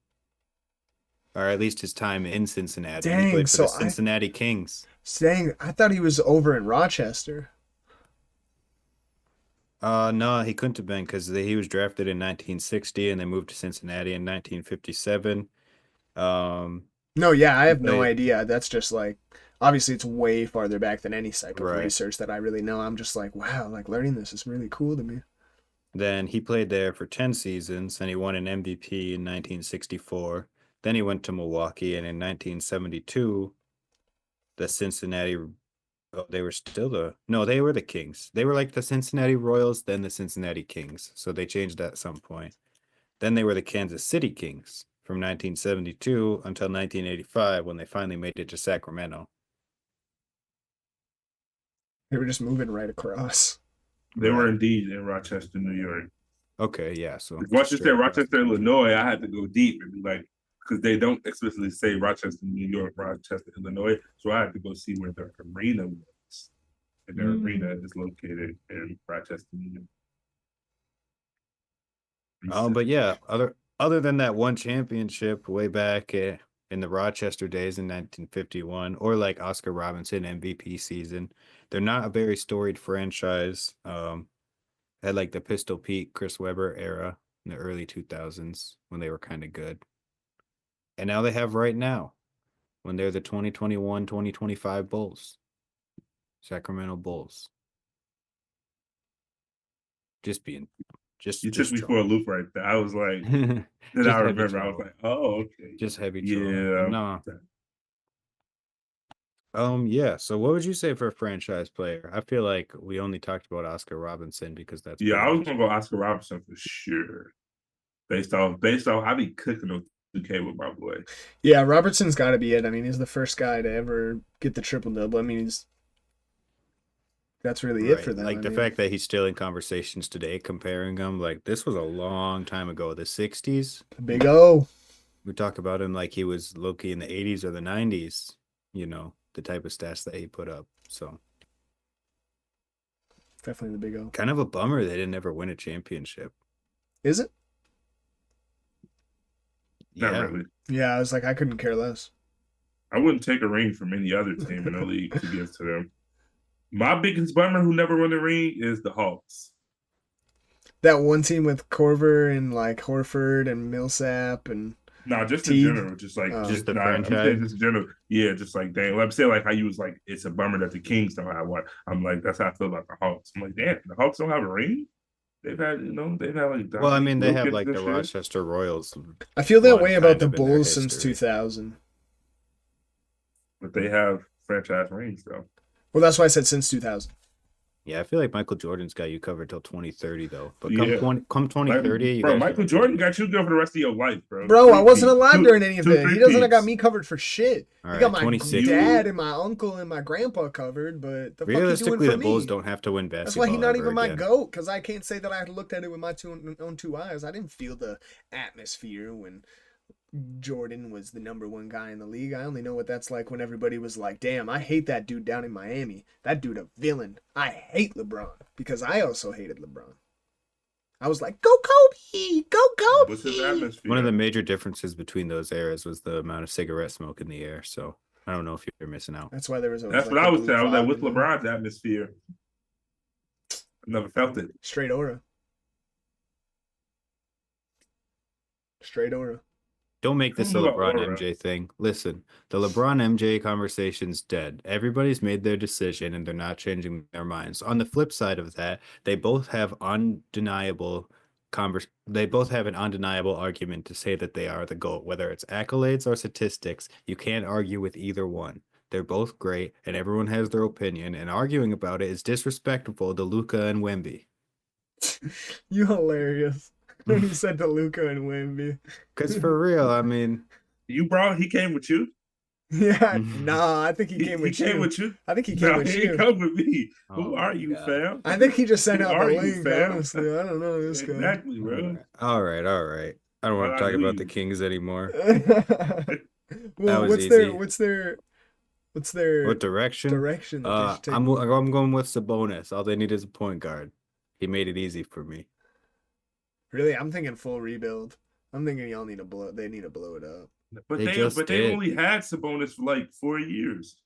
or at least his time in Cincinnati. He Dang, played for the so I Cincinnati Kings. dang, I thought he was over in Rochester. No, he couldn't have been because he was drafted in 1960 and they moved to Cincinnati in 1957. Um, No, yeah, I he have no played idea. That's just like obviously it's way farther back than any type of right. research that I really know. I'm just like, wow, like learning this is really cool to me. Then he played there for 10 seasons and he won an MVP in 1964. Then he went to Milwaukee and in 1972, the Cincinnati oh, they were still no, they were the Kings. They were like the Cincinnati Royals, then the Cincinnati Kings. So they changed that at some point. Then they were the Kansas City Kings from 1972 until 1985 when they finally made it to Sacramento. They were just moving right across. They were Right. indeed in Rochester, New York. Okay, yeah. So Once you straight said across the Rochester, country. Illinois, I had to go deep and be like, because they don't explicitly say Rochester, New York, Rochester, Illinois. So I had to go see where their arena was. And their arena is located in Rochester, New York. But yeah, other than that one championship way back in the Rochester days in 1951, or like Oscar Robinson MVP season, they're not a very storied franchise. Had like the Pistol Pete, Chris Webber era in the early 2000s when they were kind of good. And now they have right now when they're the 2021-2025 Bulls, Sacramento Bulls. Just being, You took just me for a loop right there. I was like, trolling. then Just I heavy remember, I was trolling. like, oh, okay. Just heavy trolling. But Yeah. no. Yeah. So what would you say for a franchise player? I feel like we only talked about Oscar Robinson because that's Yeah, pretty I was much gonna go Oscar Robertson for sure. Based off, I be cooking on 2K with my boy. Yeah, Robertson's got to be it. I mean, he's the first guy to ever get the triple double. I mean, that's really it for right. them. Like I the mean, fact that he's still in conversations today, comparing him, like this was a long time ago, the 60s. the big O. We talk about him like he was Loki in the 80s or the 90s, the type of stats that he put up. So Definitely the big O. kind of a bummer they didn't ever win a championship. Is it? Not Yeah. really. Yeah, I was like, I couldn't care less. I wouldn't take a ring from any other team in the league to give to them. My biggest bummer who never won a ring is the Hawks. That one team with Corver and like Horford and Millsap and No, just in Teague. general, just like Just the I'm franchise? saying just in general. Yeah, just like dang. I'm saying like how you was like it's a bummer that the Kings don't have one. I'm like that's how I feel about the Hawks. I'm like damn, the Hawks don't have a ring. They've had like Well, I mean, they have Jokic like and the shit. Rochester Royals, I feel that one way about kind the of in their Bulls since history. 2000. But they have franchise rings though. Well, that's why I said since 2000. Yeah, I feel like Michael Jordan's got you covered till 2030 though. But come Yeah. 2030, you Bro, guys Michael should Jordan be got you good for the rest of your life, bro. Bro, I wasn't Three-peat. alive during any of Two it. He doesn't have got three-peats. me covered for shit. all He right. got my 26. dad and my uncle and my grandpa covered, but the fuck he doing Realistically, for the Bulls me? don't have to win That's why basketball he's not ever even my again. GOAT, because I can't say that I looked at it with my own two eyes. I didn't feel the atmosphere when Jordan was the number one guy in the league. I only know what that's like when everybody was like, damn, I hate that dude down in Miami. That dude a villain. I hate LeBron, because I also hated LeBron. I was like, go Kobe! Go What's his Kobe! atmosphere? One of the major differences between those eras was the amount of cigarette smoke in the air. So I don't know if you're missing out. That's why there was always That's like what the I was blue saying. I was like, fog what's in there. LeBron's atmosphere? I never felt it. Straight aura. Straight aura. Don't make Tell this a me about LeBron aura. MJ thing. Listen, the LeBron MJ conversation's dead. Everybody's made their decision and they're not changing their minds. On the flip side of that, they both have they both have an undeniable argument to say that they are the GOAT. Whether it's accolades or statistics, you can't argue with either one. They're both great and everyone has their opinion, and arguing about it is disrespectful to Luca and Wemby. You hilarious. When you said to Luca and Wemby. Because for real, I mean, He came with you? Yeah, nah, I think he came with He came you. with you? I think he came No, with he you. ain't come with me. Oh Who are my you, God. fam? I think he just sent Who out are the you, link, fam? honestly. I don't know this guy. Exactly, bro. All right, all right. I don't want But to I talk knew about the you. Kings anymore. That Well, was easy. what's their What direction? direction that they should take? I'm going with Sabonis. All they need is a point guard. He made it easy for me. Really, I'm thinking full rebuild. I'm thinking y'all need to they need to blow it up. But They just they did. only had Sabonis for like 4 years.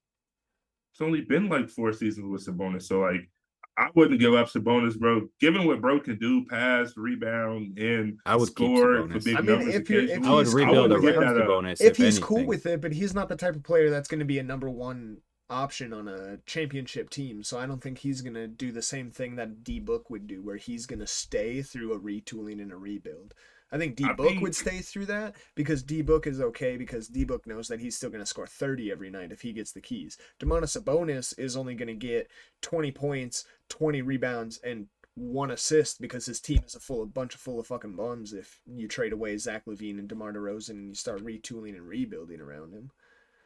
It's only been like 4 seasons with Sabonis. So like I wouldn't give up Sabonis, bro. Given what bro can do, pass, rebound, and I would keep score for Sabonis. big I mean, numbers if occasionally. I would he's rebuild cool with around that up. Sabonis if if he's cool anything. with it, but he's not the type of player that's going to be a number one option on a championship team. So I don't think he's going to do the same thing that D Book would do, where he's going to stay through a retooling and a rebuild. I think D Book would stay through that because D Book is okay, because D Book knows that he's still going to score 30 every night if he gets the keys. Domantas Sabonis is only going to get 20 points, 20 rebounds, and 1 assist because his team is a bunch of fucking bums if you trade away Zach LaVine and DeMar DeRozan and you start retooling and rebuilding around him.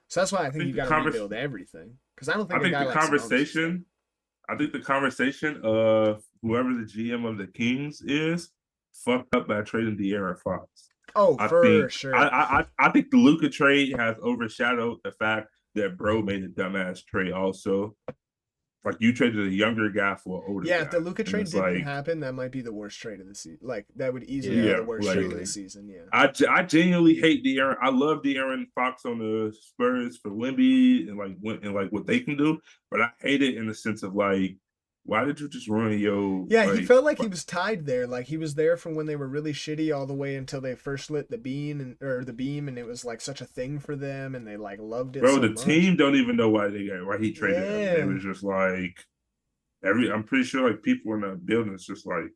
So that's why I think you got to rebuild everything, because I don't think a guy like Sabonis I think the conversation of whoever the GM of the Kings is fucked up by trading De'Aaron Fox. Oh, for sure. I think the Luka trade has overshadowed the fact that bro made a dumbass trade also. Like you traded a younger guy for an older guy. Yeah, if the Luka trade didn't happen, that might be the worst trade of the season. Like that would easily be the worst trade of the season. Yeah. I genuinely hate De'Aaron. I love De'Aaron Fox on the Spurs for Wemby and what they can do, but I hate it in the sense of like, why did you just ruin your? Yeah, he felt like he was tied there. Like he was there from when they were really shitty all the way until they first lit the beam and it was like such a thing for them and they like loved it. Bro, so the much. Team don't even know why he traded him. It was just like I'm pretty sure like people in the building is just like,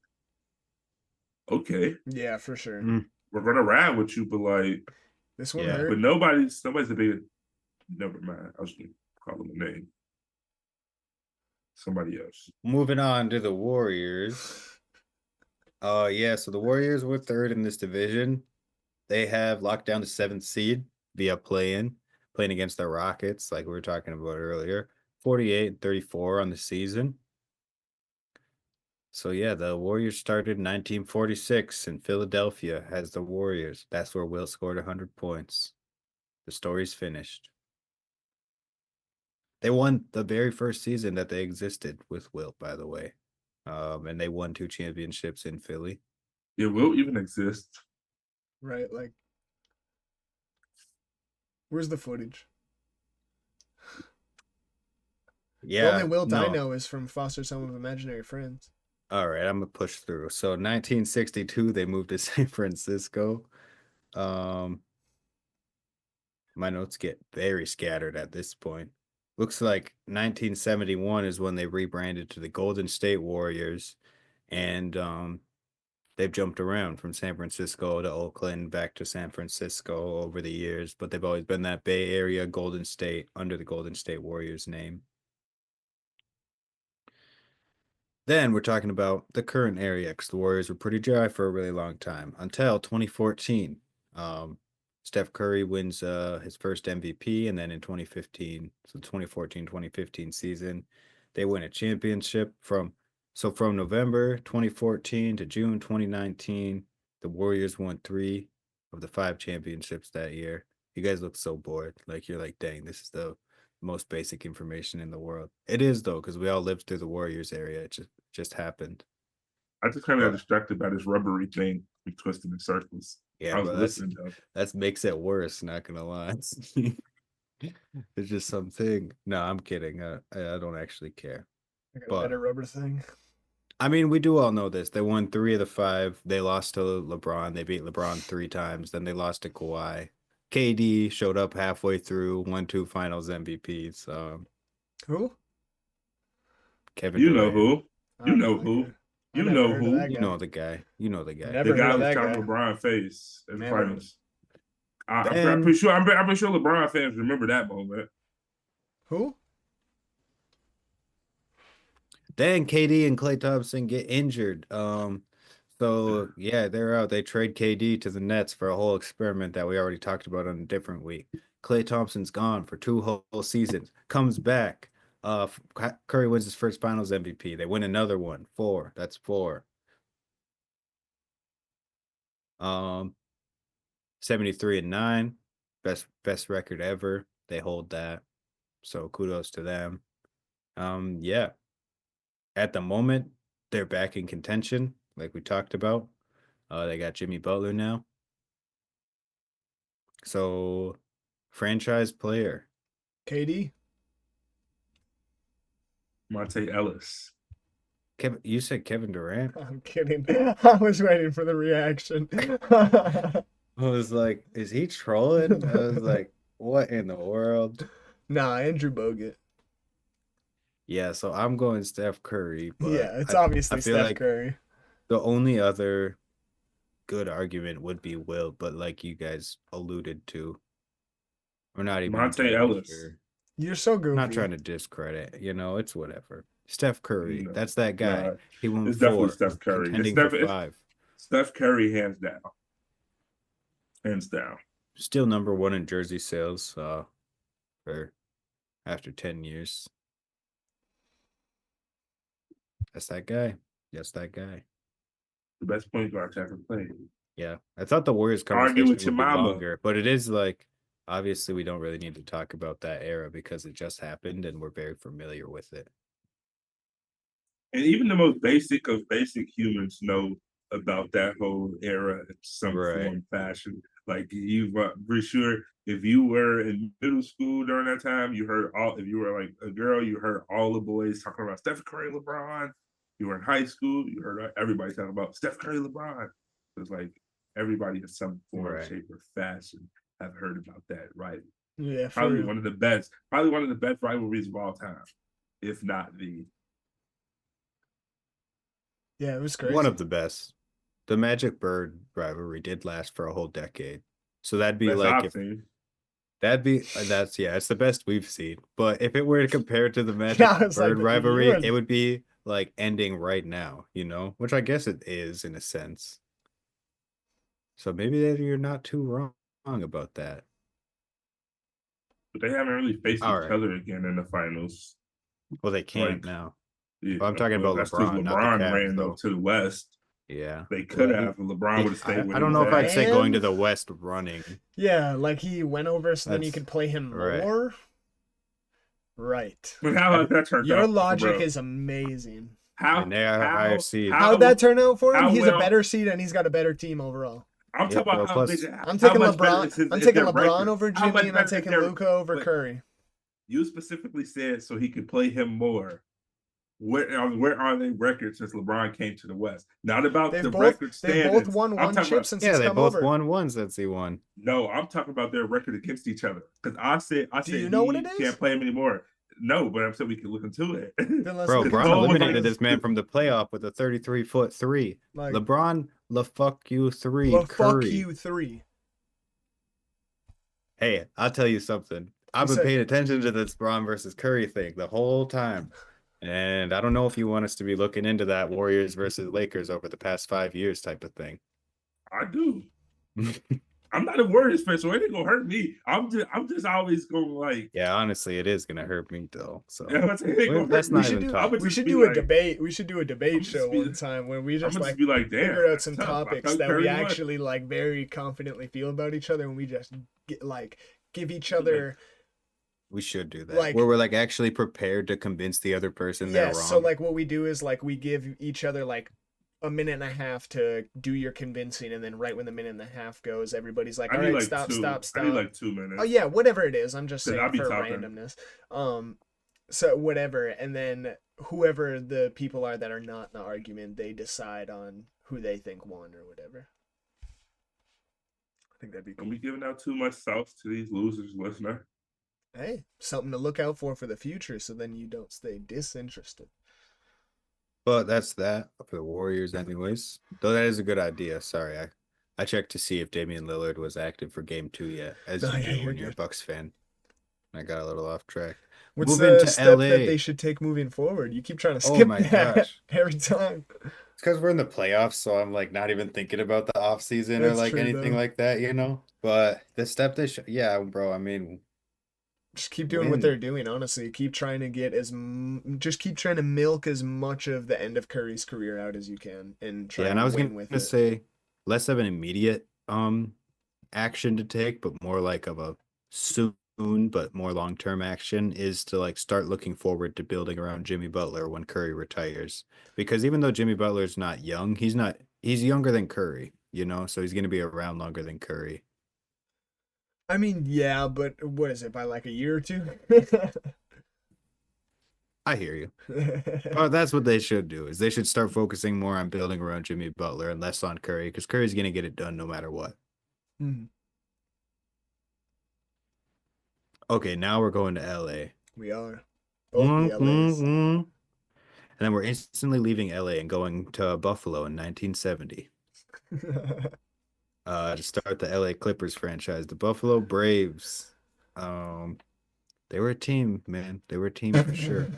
okay, yeah, for sure. We're gonna ride with you, but like this one hurt. But nobody's a big. Never mind. I was gonna call him a name. Somebody else. Moving on to the Warriors. Yeah, so the Warriors were third in this division. They have locked down the 7th seed via playing against the Rockets, like we were talking about earlier. 48-34 on the season. So yeah, the Warriors started in 1946 in Philadelphia as the Warriors. That's where Wilt scored 100 points. The story's finished. They won the very first season that they existed with Wilt, by the way. And they won 2 championships in Philly. Yeah, Wilt even exist. Right, like where's the footage? Yeah. The only Wilt I know is from Foster's Home of Imaginary Friends. All right, I'm gonna push through. So 1962, they moved to San Francisco. My notes get very scattered at this point. Looks like 1971 is when they rebranded to the Golden State Warriors, and they've jumped around from San Francisco to Oakland, back to San Francisco over the years, but they've always been that Bay Area Golden State under the Golden State Warriors name. Then we're talking about the current area because the Warriors were pretty dry for a really long time until 2014. Um, Steph Curry wins his first MVP, and then in 2015, so 2014-2015 season, they win a championship from November 2014 to June 2019. The Warriors won 3 of the 5 championships that year. You guys look so bored. Like you're like, dang, this is the most basic information in the world. It is though, because we all lived through the Warriors area. It just happened. I just kind of got But distracted by this rubbery thing we twisted in circles. yeah, I was bro, listening though. that makes it worse. Not gonna lie, it's just something. No, I'm kidding. I don't actually care. I got a But better rubber thing. I mean, we do all know this. They won 3 of the 5. They lost to LeBron. They beat LeBron 3 times. Then they lost to Kawhi. KD showed up halfway through, won 2 Finals MVPs. Who? Kevin You know Durant. who? You know who? Okay. I You never know heard of who? that You guy. know the guy. You know the guy. Never The heard guy of was that counting guy. LeBron face in the Never. finals. I'm Then pretty sure. I'm pretty sure LeBron fans remember that moment. Who? Then KD and Klay Thompson get injured. So yeah, they're out. They trade KD to the Nets for a whole experiment that we already talked about on a different week. Klay Thompson's gone for 2 whole seasons. Comes back. Curry wins his first Finals MVP. They win another one. 4. That's 4. 73-9, best record ever. They hold that. So kudos to them. Yeah. At the moment, they're back in contention, like we talked about. They got Jimmy Butler now. So franchise player. KD? Monte Ellis. Kevin, you said Kevin Durant? I'm kidding. I was waiting for the reaction. I was like, is he trolling? I was like, what in the world? Nah, Andrew Bogut. Yeah, so I'm going Steph Curry, but Yeah, it's I obviously feel Steph like Curry. the only other good argument would be Will, but like you guys alluded to, we're not even Monte entirely Ellis. sure. You're so Not goofy. trying to discredit, it's whatever. Steph Curry, No, that's that guy. no, He won it's definitely 4, Steph Curry. contending for 5. Steph Curry, hands down, hands down. Still number 1 in jersey sales, for after 10 years. That's that guy. Yes, that guy. The best point guard to ever play. Yeah, I thought the Warriors Argue conversation with your would be mama. longer, but it is like obviously we don't really need to talk about that era because it just happened and we're very familiar with it. And even the most basic of basic humans know about that whole era in some Right. form, fashion. Like you, for sure, if you were in middle school during that time, you heard all. If you were like a girl, you heard all the boys talking about Steph Curry, LeBron. You were in high school, you heard everybody talking about Steph Curry, LeBron. It's like everybody in some form, Right. shape, or fashion have heard about that, right? Yeah, for Probably real. one of the best rivalries of all time, if not the. Yeah, it was crazy. One of the best. The Magic Bird rivalry did last for a whole decade. So that'd be Best like I've if seen. that's it's the best we've seen. But if it were to compare to the Magic I was like, Bird you rivalry, were- it would be like ending right now, which I guess it is in a sense. So maybe that you're not too wrong about that. But they haven't really faced All each right. other again in the finals. Well, they can't Like, now. yeah, Well, I'm talking well, about that's because LeBron, not the LeBron Cavs, ran though. up to the West. Yeah. They could Well, have, and LeBron would have stayed where I he don't was know if at. I'd say going to Ran? the West running. Yeah, like he went over so then you That's could play him right. more. Right. But how has that turned Your out? logic bro? is amazing. How And they are higher seed. How'd that turn out for him? how He's a well- better seed and he's got a better team overall. I'm Yeah, talking about bro, how plus- big. I'm how taking much better LeBron. is his- I'm is taking their LeBron record? over How much Jimmy, and I'm better is taking their- Luca over but Curry. You specifically said so he could play him more. Where are they records since LeBron came to the West? Not about They've the both record they've standings. both won I'm one talking chip about- since Yeah, he's they come both over. won one since he won. No, I'm talking about their record against each other. Because I said Do you know what it is? can't play him anymore. No, but I'm saying we can look into it. Then let's Bro, look Bron into it. eliminated this man from the playoff with a 33-foot 3. Like, LeBron, fuck you 3. fuck Curry. you 3. Hey, I'll tell you something. I've been said- paying attention to this Bron versus Curry thing the whole time. And I don't know if you want us to be looking into that Warriors versus Lakers over the past 5 years type of thing. I do. I'm not a Warriors fan, so it ain't gonna hurt me. I'm just always gonna like. Yeah, honestly, it is gonna hurt me though. So You know what I'm saying? It ain't gonna let's hurt We not me. should even do. I'm talk. gonna We just should be do a like, debate. We should do a debate I'm show just be- one time where we I'm just gonna like just be like, damn, figure out that's some tough. I topics thought that we Curry won. actually like very confidently feel about each other, and we just give each Like, other We should do that. like Where we're like actually prepared to convince the other person they're yes. wrong. So like what we do is like we give each other like a minute and a half to do your convincing, and then right when the minute and a half goes, everybody's like, I all need right, like stop, two. stop, I stop. need like 2 minutes. Oh yeah, whatever it is. I'm just 'Cause saying I'll be for talking. randomness. So whatever, and then whoever the people are that are not in the argument, they decide on who they think won or whatever. I think that'd be Don't cool. be giving out too much sauce to these losers, listener. Hey, something to look out for the future, so then you don't stay disinterested. But that's that for the Warriors, anyways. Though that is a good idea. Sorry, I checked to see if Damian Lillard was active for Game 2 yet, as No, you yeah, do you're when you're a good. Bucks fan. I got a little off track. What's Moving the to step that LA. they should take moving forward? You keep trying to Oh skip my that gosh. every time. It's because we're in the playoffs, so I'm like not even thinking about the off season or That's like true, anything though. like that, you know? But the step they should, yeah, bro. I mean, Just keep doing what win. they're doing. Honestly, keep trying to just keep trying to milk as much of the end of Curry's career out as you can, and try Yeah, and I and was win gonna with it. say less of an immediate action to take, but more like of a soon but more long-term action is to like start looking forward to building around Jimmy Butler when Curry retires. Because even though Jimmy Butler's not young, he's younger than Curry, you know, so he's gonna be around longer than Curry. I mean, yeah, but what is it by like a year or two? I hear you. Oh, that's what they should do is they should start focusing more on building around Jimmy Butler and less on Curry because Curry's gonna get it done no matter what. Hmm. Okay, now we're going to LA. We are both the LAs. And then we're instantly leaving LA and going to Buffalo in 1970 to start the LA Clippers franchise. The Buffalo Braves. They were a team, man. They were a team for sure.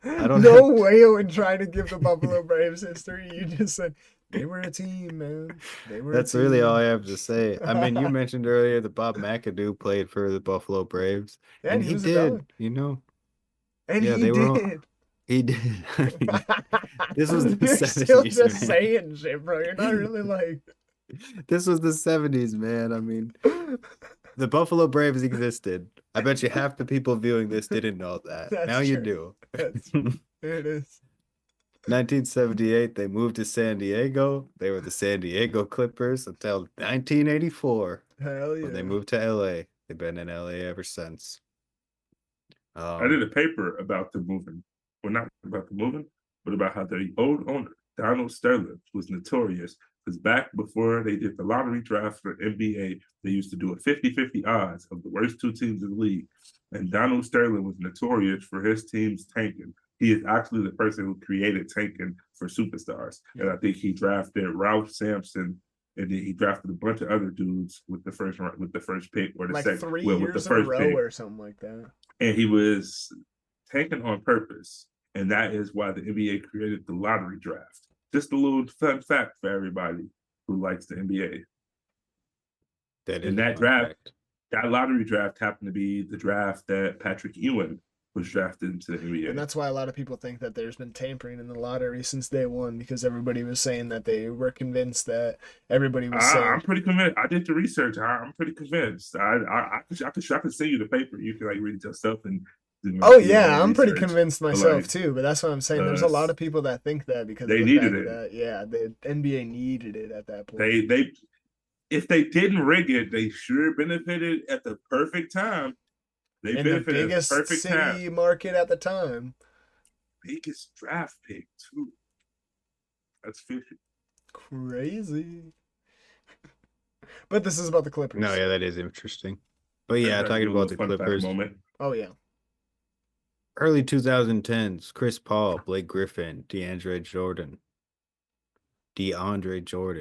I don't No know. way I would try to give the Buffalo Braves history. You just said they were a team, man. They were. That's a team. really all I have to say. I mean, you mentioned earlier that Bob McAdoo played for the Buffalo Braves, Yeah, and he he was a did, dog. you know. And Yeah, he they were. did. He did. I mean, this was the You're still 70s, just man. saying shit, bro. You're not really like. This was the 70s, man. I mean, the Buffalo Braves existed. I bet you half the people viewing this didn't know that. That's Now you true. do. That's true. It is. 1978, they moved to San Diego. They were the San Diego Clippers until 1984 Hell when they yeah. moved to LA. They've been in LA ever since. I did a paper about the moving. Well, not about the moving, but about how the old owner, Donald Sterling, was notorious because back before they did the lottery draft for NBA, they used to do a 50-50 odds of the worst two teams in the league. And Donald Sterling was notorious for his teams tanking. He is actually the person who created tanking for superstars. And I think he drafted Ralph Sampson, and then he drafted a bunch of other dudes with the first pick or the Like second, 3 with the years in a first row pick. or something like that. And he was taken on purpose. And that is why the NBA created the lottery draft. Just a little fun fact for everybody who likes the NBA. That is And a that fun draft, fact. that lottery draft happened to be the draft that Patrick Ewing was drafted into the NBA. And that's why a lot of people think that there's been tampering in the lottery since day one, because everybody was saying that they were convinced that everybody was saying. I'm pretty convinced. I did the research. I'm pretty convinced. I could send you the paper. You can like read it yourself and. Oh yeah, I'm pretty convinced myself like, too. But that's what I'm saying. There's a lot of people that think that because they of the needed fact it. that yeah, the NBA needed it at that point. They if they didn't rig it, they sure benefited at the perfect time. They in the benefited at the biggest perfect city time. market at the time. Biggest draft pick too. That's fishy. Crazy. But this is about the Clippers. No, yeah, that is interesting. But yeah, Everybody talking do a about the little fun fact Clippers. moment. Oh yeah. Early 2010s, Chris Paul, Blake Griffin, DeAndre Jordan,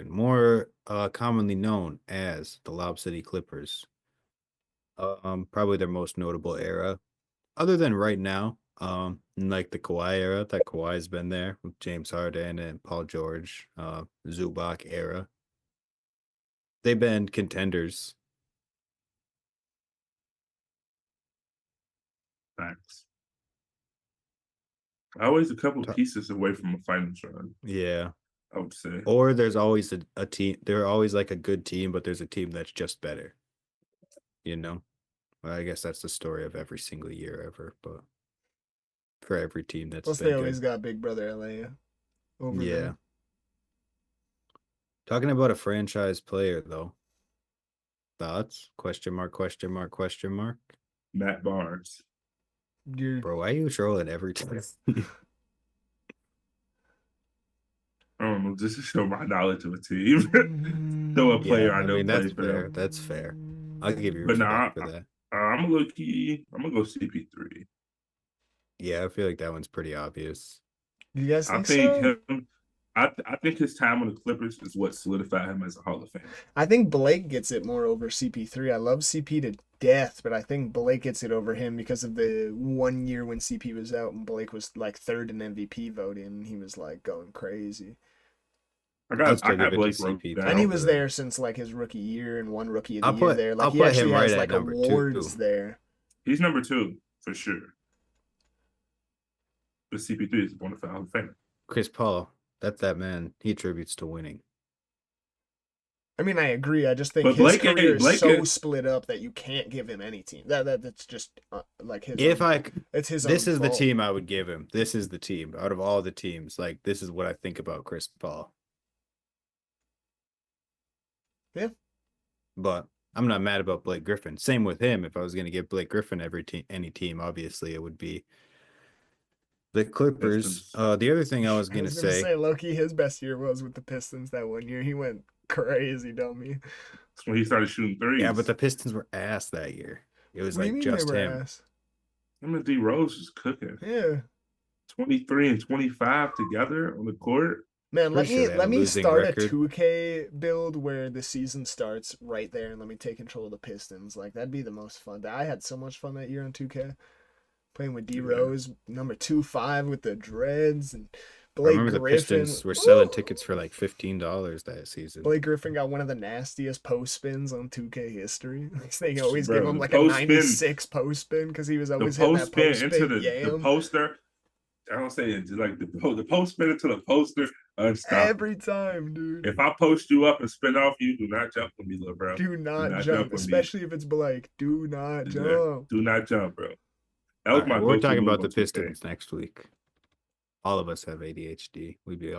more commonly known as the Lob City Clippers. Probably their most notable era, other than right now. Like the Kawhi era, that Kawhi's been there with James Harden and Paul George, Zubac era. They've been contenders. Facts. Always a couple Ta- pieces away from a finals run, Yeah. I would say. Or there's always a team. They're always like a good team, but there's a team that's just better. You know. Well, I guess that's the story of every single year ever, but for every team that's Plus, they been always good. got Big Brother LA over Yeah. them. Talking about a franchise player though. Thoughts? Question mark, question mark, question mark. Matt Barnes. You're Bro, why are you trolling every time? I don't know, just to show my knowledge of a team. Show a Yeah, player I I know mean that's played for fair. them. That's fair. I'll give you But respect nah, for that. I'm a low key. I'm gonna go CP3. Yeah, I feel like that one's pretty obvious. You guys I think think so? him. I think his time on the Clippers is what solidified him as a Hall of Famer. I think Blake gets it more over CP3. I love CP to death, but I think Blake gets it over him because of the 1 year when CP was out and Blake was like third in MVP voting. And he was like going crazy. I'll I still give got it to Blake wrote And CP3 he down. for was that. there since like his rookie year and won rookie of the I'll year put there. Like I'll he put actually him right has at like number two. awards there. He's number 2 for sure. But CP3 is a bona fide Hall of Famer. Chris Paul, that's that man. He attributes to winning. I mean, I agree. I just think But his Blake career ain't is Blake so is split up that you can't give him any team. That's just like his If own. I It's his This own is the fault. team I would give him. This is the team out of all the teams. Like this is what I think about Chris Paul. Yeah. But I'm not mad about Blake Griffin. Same with him. If I was going to give Blake Griffin any team, obviously it would be the Clippers. Pistons. The other thing I was I going to was gonna say, say Loki. His best year was with the Pistons that 1 year. He went crazy, dummy. That's when he started shooting yeah, but threes. the Pistons were ass that year. It was What do you like mean they just were him. ass? Him and D Rose was cooking. Yeah. 23 and 25 together on the court. Man, let Pretty sure me they had let a me losing start a record. 2K build where the season starts right there and let me take control of the Pistons. Like that'd be the most fun. I had so much fun that year on 2K. Playing with D Yeah. Rose, number 2-5 with the dreads and I Blake remember the Griffin. Pistons were selling tickets for like $15 that season. Blake Griffin got one of the nastiest post spins on 2K history. They always give Bro, him the like a post spin, 96 post spin because he was the always hitting post that spin post into spin the yam poster. I don't say it like the post spin into the poster. Unstoppable. every time, dude. If I post you up and spin off you, do not jump with me, little bro. Do Do not not jump, jump with me. especially if it's Blake. Do not Yeah. jump. Do not jump, bro. That All was right, my well, we're go-to talking move about on the 2K. Pistons next week. All of us have ADHD. We'd be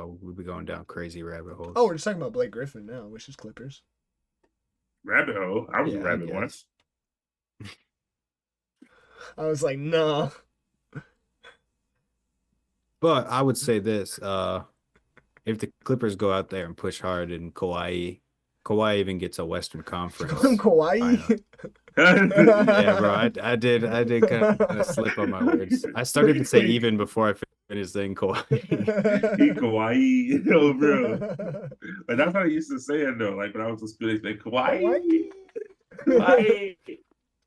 going down crazy rabbit holes. Oh, we're just talking about Blake Griffin now, which is Clippers. Rabbit hole. I was a Yeah, I rabbit guess. once. I was like, no. But I would say this: if the Clippers go out there and push hard, and Kawhi even gets a Western Conference Going Kauai. final. Yeah, bro, I did kind of slip on my words. I started to say even before I finished saying Kawhi. He kawaii, yo, bro. But that's how I used to say it though. Like when I was in school, they say kawaii, kawaii.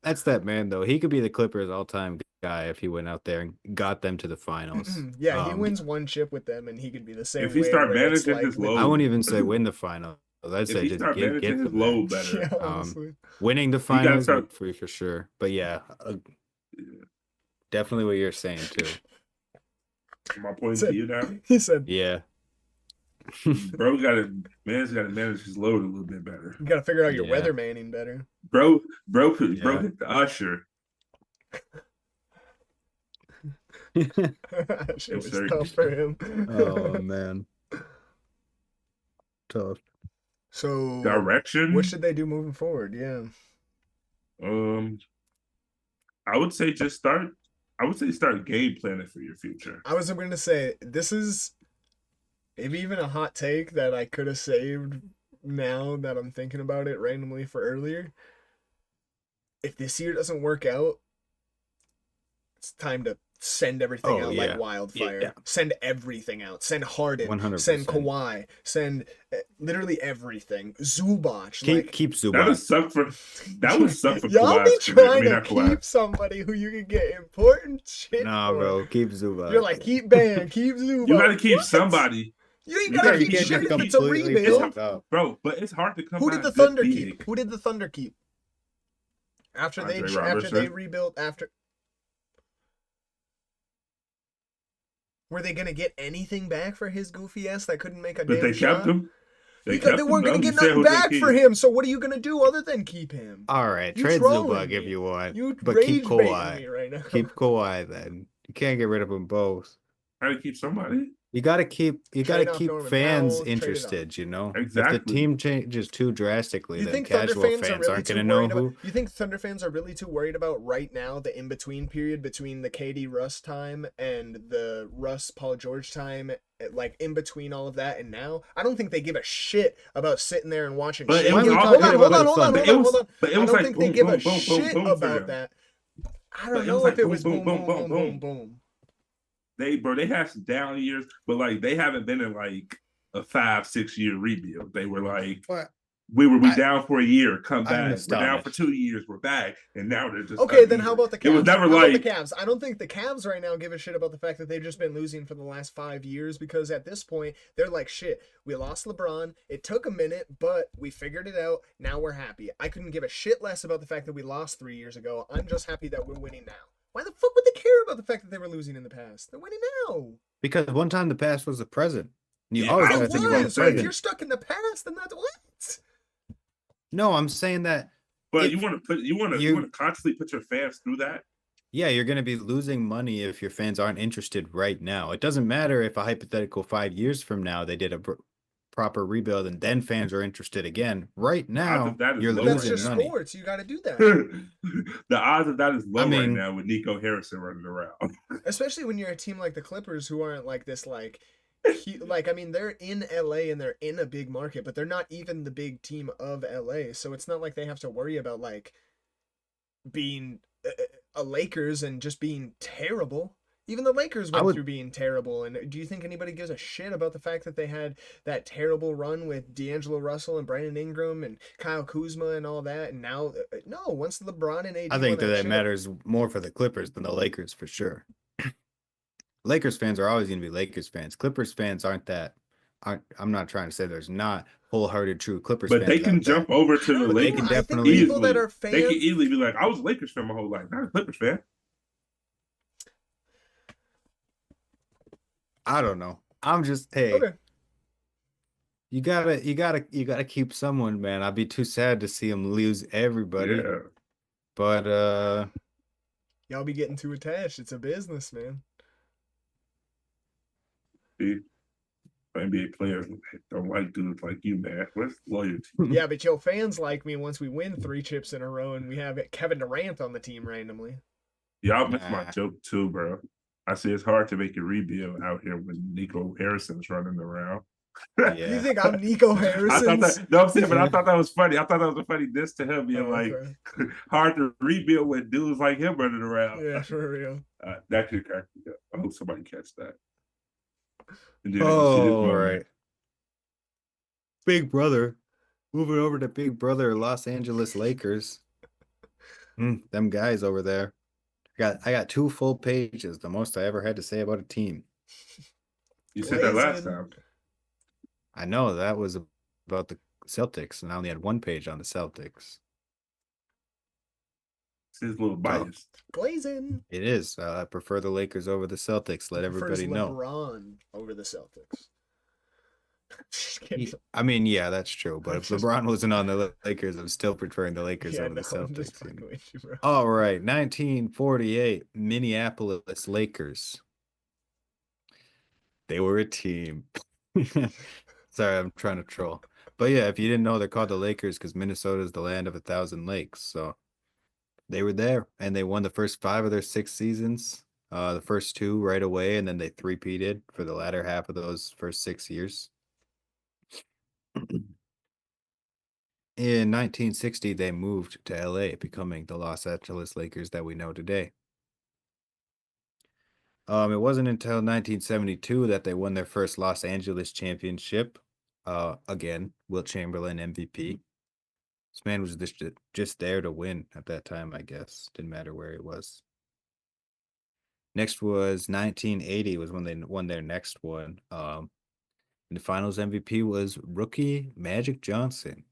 That's that man though. He could be the Clippers all-time guy if he went out there and got them to the finals. Yeah, he wins one chip with them, and he could be the same If he way. start Where it's managing like, his I load, won't even say win the finals. I'd if say he just start get managing his them there. load better, yeah, honestly. Winning the he got to finals start. for sure. But yeah, definitely what you're saying too. Am I pointing to you now? He said, Yeah. Bro, got to manage his load a little bit better. "You got to figure out your Yeah. weathermanning better." Bro, Yeah. hit the usher. That shit was Insert. tough for him. Oh man. Tough. So, Direction. what should they do moving forward? Yeah. I would say just start. I would say start game planning for your future. I was going to say, this is maybe even a hot take that I could have saved now that I'm thinking about it randomly for earlier. If this year doesn't work out, it's time to send everything Oh, out yeah. like wildfire. Yeah. Send everything out. Send Harden. Send 100%. Kawhi. Send literally everything. Zubac. Keep That would Zubac. suck for Y'all be Kawhi's career. trying to not Kawhi. keep somebody who you can get important shit No, for. bro, keep Zubac. You're like, keep Ban, keep Zubac. You got to keep What? somebody. You ain't You gotta gotta keep keep- shit you if gotta it's a completely rebuild. fuck up. Bro, but it's hard to come Who by did the this Thunder big. keep? Who did the Thunder keep? After Andre they Robertson. rebuilt were they gonna get anything back for his goofy ass that couldn't make a But damn they kept shot? him. They kept weren't him, gonna though. get You said nothing who they back keep. for him. So what are you gonna do other than keep him? All right, You trade trolling Zubac me. if you want, You but keep rage baiting Kawhi. me right now. Keep Kawhi then. You can't get rid of them both. Try to keep somebody. You gotta keep Trade off keep Norman fans Powell, trade it interested, you know? If Exactly. the team changes too drastically, You then think Thunder casual fans are fans really aren't too gonna know worried who. about? You think Thunder fans are really too worried about right now the in between period between the KD Russ time and the Russ Paul George time, like in between all of that and now? I don't think they give a shit about sitting there and watching. But shit. it was Why are we Hold talking on, about hold on, the hold on, Thunder? hold on, hold on. But it I was don't like think they boom, give a boom, boom, boom, shit boom for about them. that. I But don't it know was like if it boom, was boom, boom, boom, boom, boom, boom, boom, boom. boom. They had some down years, but like they haven't been in like a 5-6 year rebuild. They were like What? we I- down for a year, come I'm back. We're down for astonished. 2 years, we're back, and now they're just Okay, then how about the Cavs? It was never how like about the Cavs? I don't think the Cavs right now give a shit about the fact that they've just been losing for the last 5 years because at this point they're like, shit, we lost LeBron. It took a minute, but we figured it out. Now we're happy. I couldn't give a shit less about the fact that we lost 3 years ago. I'm just happy that we're winning now. Why the fuck would they care about the fact that they were losing in the past? They're winning now. Because one time the past was the present. You Yeah, always I gotta It think about the was, but if present. you're stuck in the past, then that's what? No, I'm saying that. but if you want to constantly put your fans through that. Yeah, you're gonna be losing money if your fans aren't interested right now. It doesn't matter if a hypothetical 5 years from now they did a proper rebuild and then fans are interested again. Right odds now, of that is you're low That's losing just money. sports. You got to do that. The odds of that is low I mean- right now with Nico Harrison running around. Especially when you're a team like the Clippers who aren't like this like I mean they're in LA and they're in a big market, but they're not even the big team of LA. So it's not like they have to worry about like being a Lakers and just being terrible. Even the Lakers went through being terrible. And do you think anybody gives a shit about the fact that they had that terrible run with D'Angelo Russell and Brandon Ingram and Kyle Kuzma and all that? And now, no, once LeBron and AD I think won that shit, matters more for the Clippers than the Lakers for sure. Lakers fans are always going to be Lakers fans. Clippers fans aren't. I'm not trying to say there's not wholehearted true Clippers But fans. they can out jump there. over to I the don't know. They can Lakers I think definitely- people that easily. are fans, They can easily be like, I was a Lakers fan my whole life, not a Clippers fan. I don't know. I'm just hey. okay. You gotta keep someone, man. I'd be too sad to see him lose everybody. Yeah. But Y'all be getting too attached. It's a business, man. See, NBA players don't like dudes like you, man. Where's loyalty? Yeah, but your fans like me once we win 3 chips in a row and we have Kevin Durant on the team randomly. Y'all missed my Nah. joke too, bro. I say it's hard to make a rebuild out here when Nico Harrison's running around. You yeah. think I'm Nico I Harrison? thought that no, I'm saying, but I thought that was funny. I thought that was a funny diss to him, being like okay. hard to rebuild with dudes like him running around. Yeah, for real. That could crack me up. I hope somebody catch that. And then we'll see this Oh, moment. right. Big Brother. Moving over to Big Brother Los Angeles Lakers. Them guys over there. I got 2 full pages, the most I ever had to say about a team. You said that last Blazing. time. I know that was about the Celtics, and I only had 1 page on the Celtics. It's his little bias. Glazing. It is. I prefer the Lakers over the Celtics. Let Prefers everybody know. LeBron over the Celtics. Just kidding. I mean, yeah, that's true. But I'm if just- LeBron wasn't on the Lakers, I'm still preferring the Lakers Yeah, over no, the I'm just Celtics. fucking with you, bro. All right, 1948, Minneapolis Lakers. They were a team. Sorry, I'm trying to troll. But yeah, if you didn't know, they're called the Lakers because Minnesota is the land of 1,000 lakes. So they were there, and they won the first 5 of their 6 seasons. The first 2 right away, and then they three-peated for the latter half of those first 6 years. In 1960, they moved to LA, becoming the Los Angeles Lakers that we know today. It wasn't until 1972 that they won their first Los Angeles championship. Again, Wilt Chamberlain MVP. This man was just there to win at that time, I guess. Didn't matter where he was. Next was 1980 was when they won their next one. And the finals MVP was rookie Magic Johnson.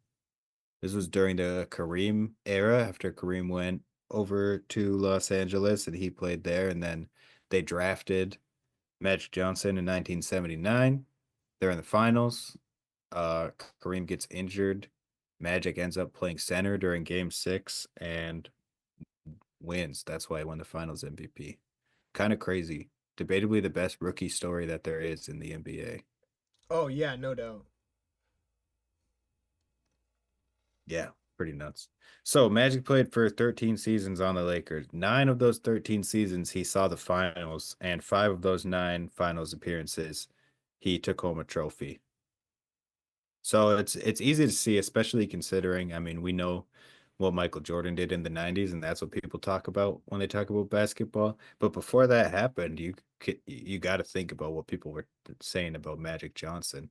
This was during the Kareem era after Kareem went over to Los Angeles and he played there. And then they drafted Magic Johnson in 1979. They're in the finals. Kareem gets injured. Magic ends up playing center during game 6 and wins. That's why he won the finals MVP. Kind of crazy. Debatably the best rookie story that there is in the NBA. Oh yeah, no doubt. Yeah, pretty nuts. So Magic played for 13 seasons on the Lakers. 9 of those 13 seasons he saw the finals, and 5 of those 9 finals appearances he took home a trophy. So it's easy to see, especially considering, I mean, we know what Michael Jordan did in the 90s, and that's what people talk about when they talk about basketball. But before that happened, you got to think about what people were saying about Magic Johnson.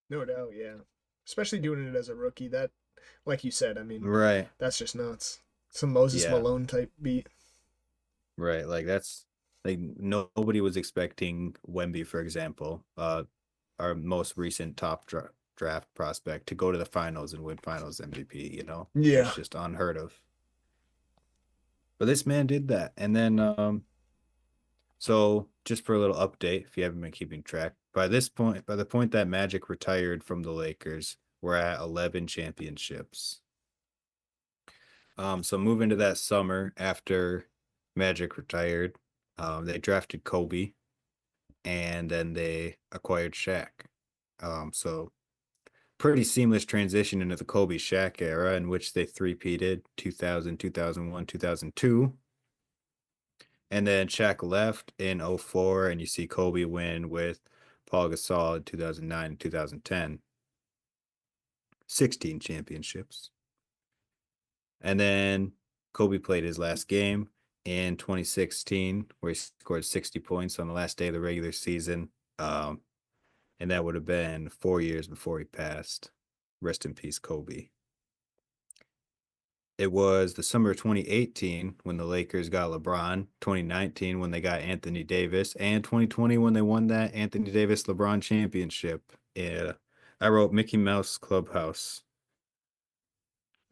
No doubt, yeah. Especially doing it as a rookie. That, like you said, I mean, Right. that's just nuts. Some Moses Yeah. Malone type beat. Right. Like that's like nobody was expecting Wemby, for example, our most recent top draft prospect, to go to the finals and win finals MVP, you know? Yeah. That's just unheard of. But this man did that. And then so just for a little update, if you haven't been keeping track, by the point that Magic retired from the Lakers, we're at 11 championships. So moving to that summer after Magic retired, they drafted Kobe and then they acquired Shaq. So pretty seamless transition into the Kobe Shaq era in which they three-peated 2000, 2001, 2002. And then Shaq left in 04, and you see Kobe win with Paul Gasol in 2009 and 2010. 16 championships. And then Kobe played his last game in 2016, where he scored 60 points on the last day of the regular season. And that would have been 4 years before he passed. Rest in peace, Kobe. It was the summer of 2018 when the Lakers got LeBron, 2019 when they got Anthony Davis, and 2020 when they won that Anthony Davis LeBron championship. Yeah, I wrote Mickey Mouse Clubhouse.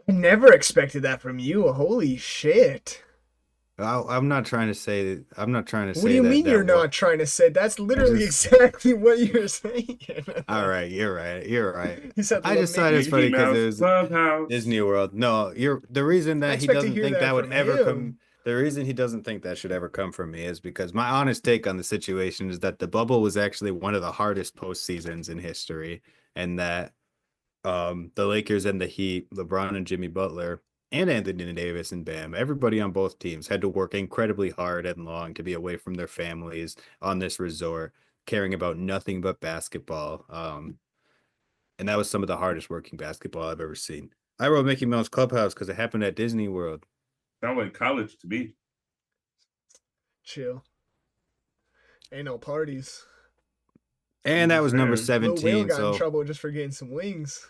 I never expected that from you. Holy shit. I'm not trying to say What do you mean you're not trying to say? That's literally exactly what you're saying. All right, you're right. You're right. He said I just thought it was funny because it was Clubhouse. Disney World. No, the reason that he doesn't think that would ever come. The reason he doesn't think that should ever come from me is because my honest take on the situation is that the bubble was actually one of the hardest postseasons in history, and that the Lakers and the Heat, LeBron and Jimmy Butler, and Anthony Davis and Bam, everybody on both teams had to work incredibly hard and long to be away from their families on this resort, caring about nothing but basketball. And that was some of the hardest working basketball I've ever seen. I wrote Mickey Mouse Clubhouse because it happened at Disney World. Sound like college to me. Chill. Ain't no parties. And that was number Lil 17. Will got in So trouble just for getting some wings.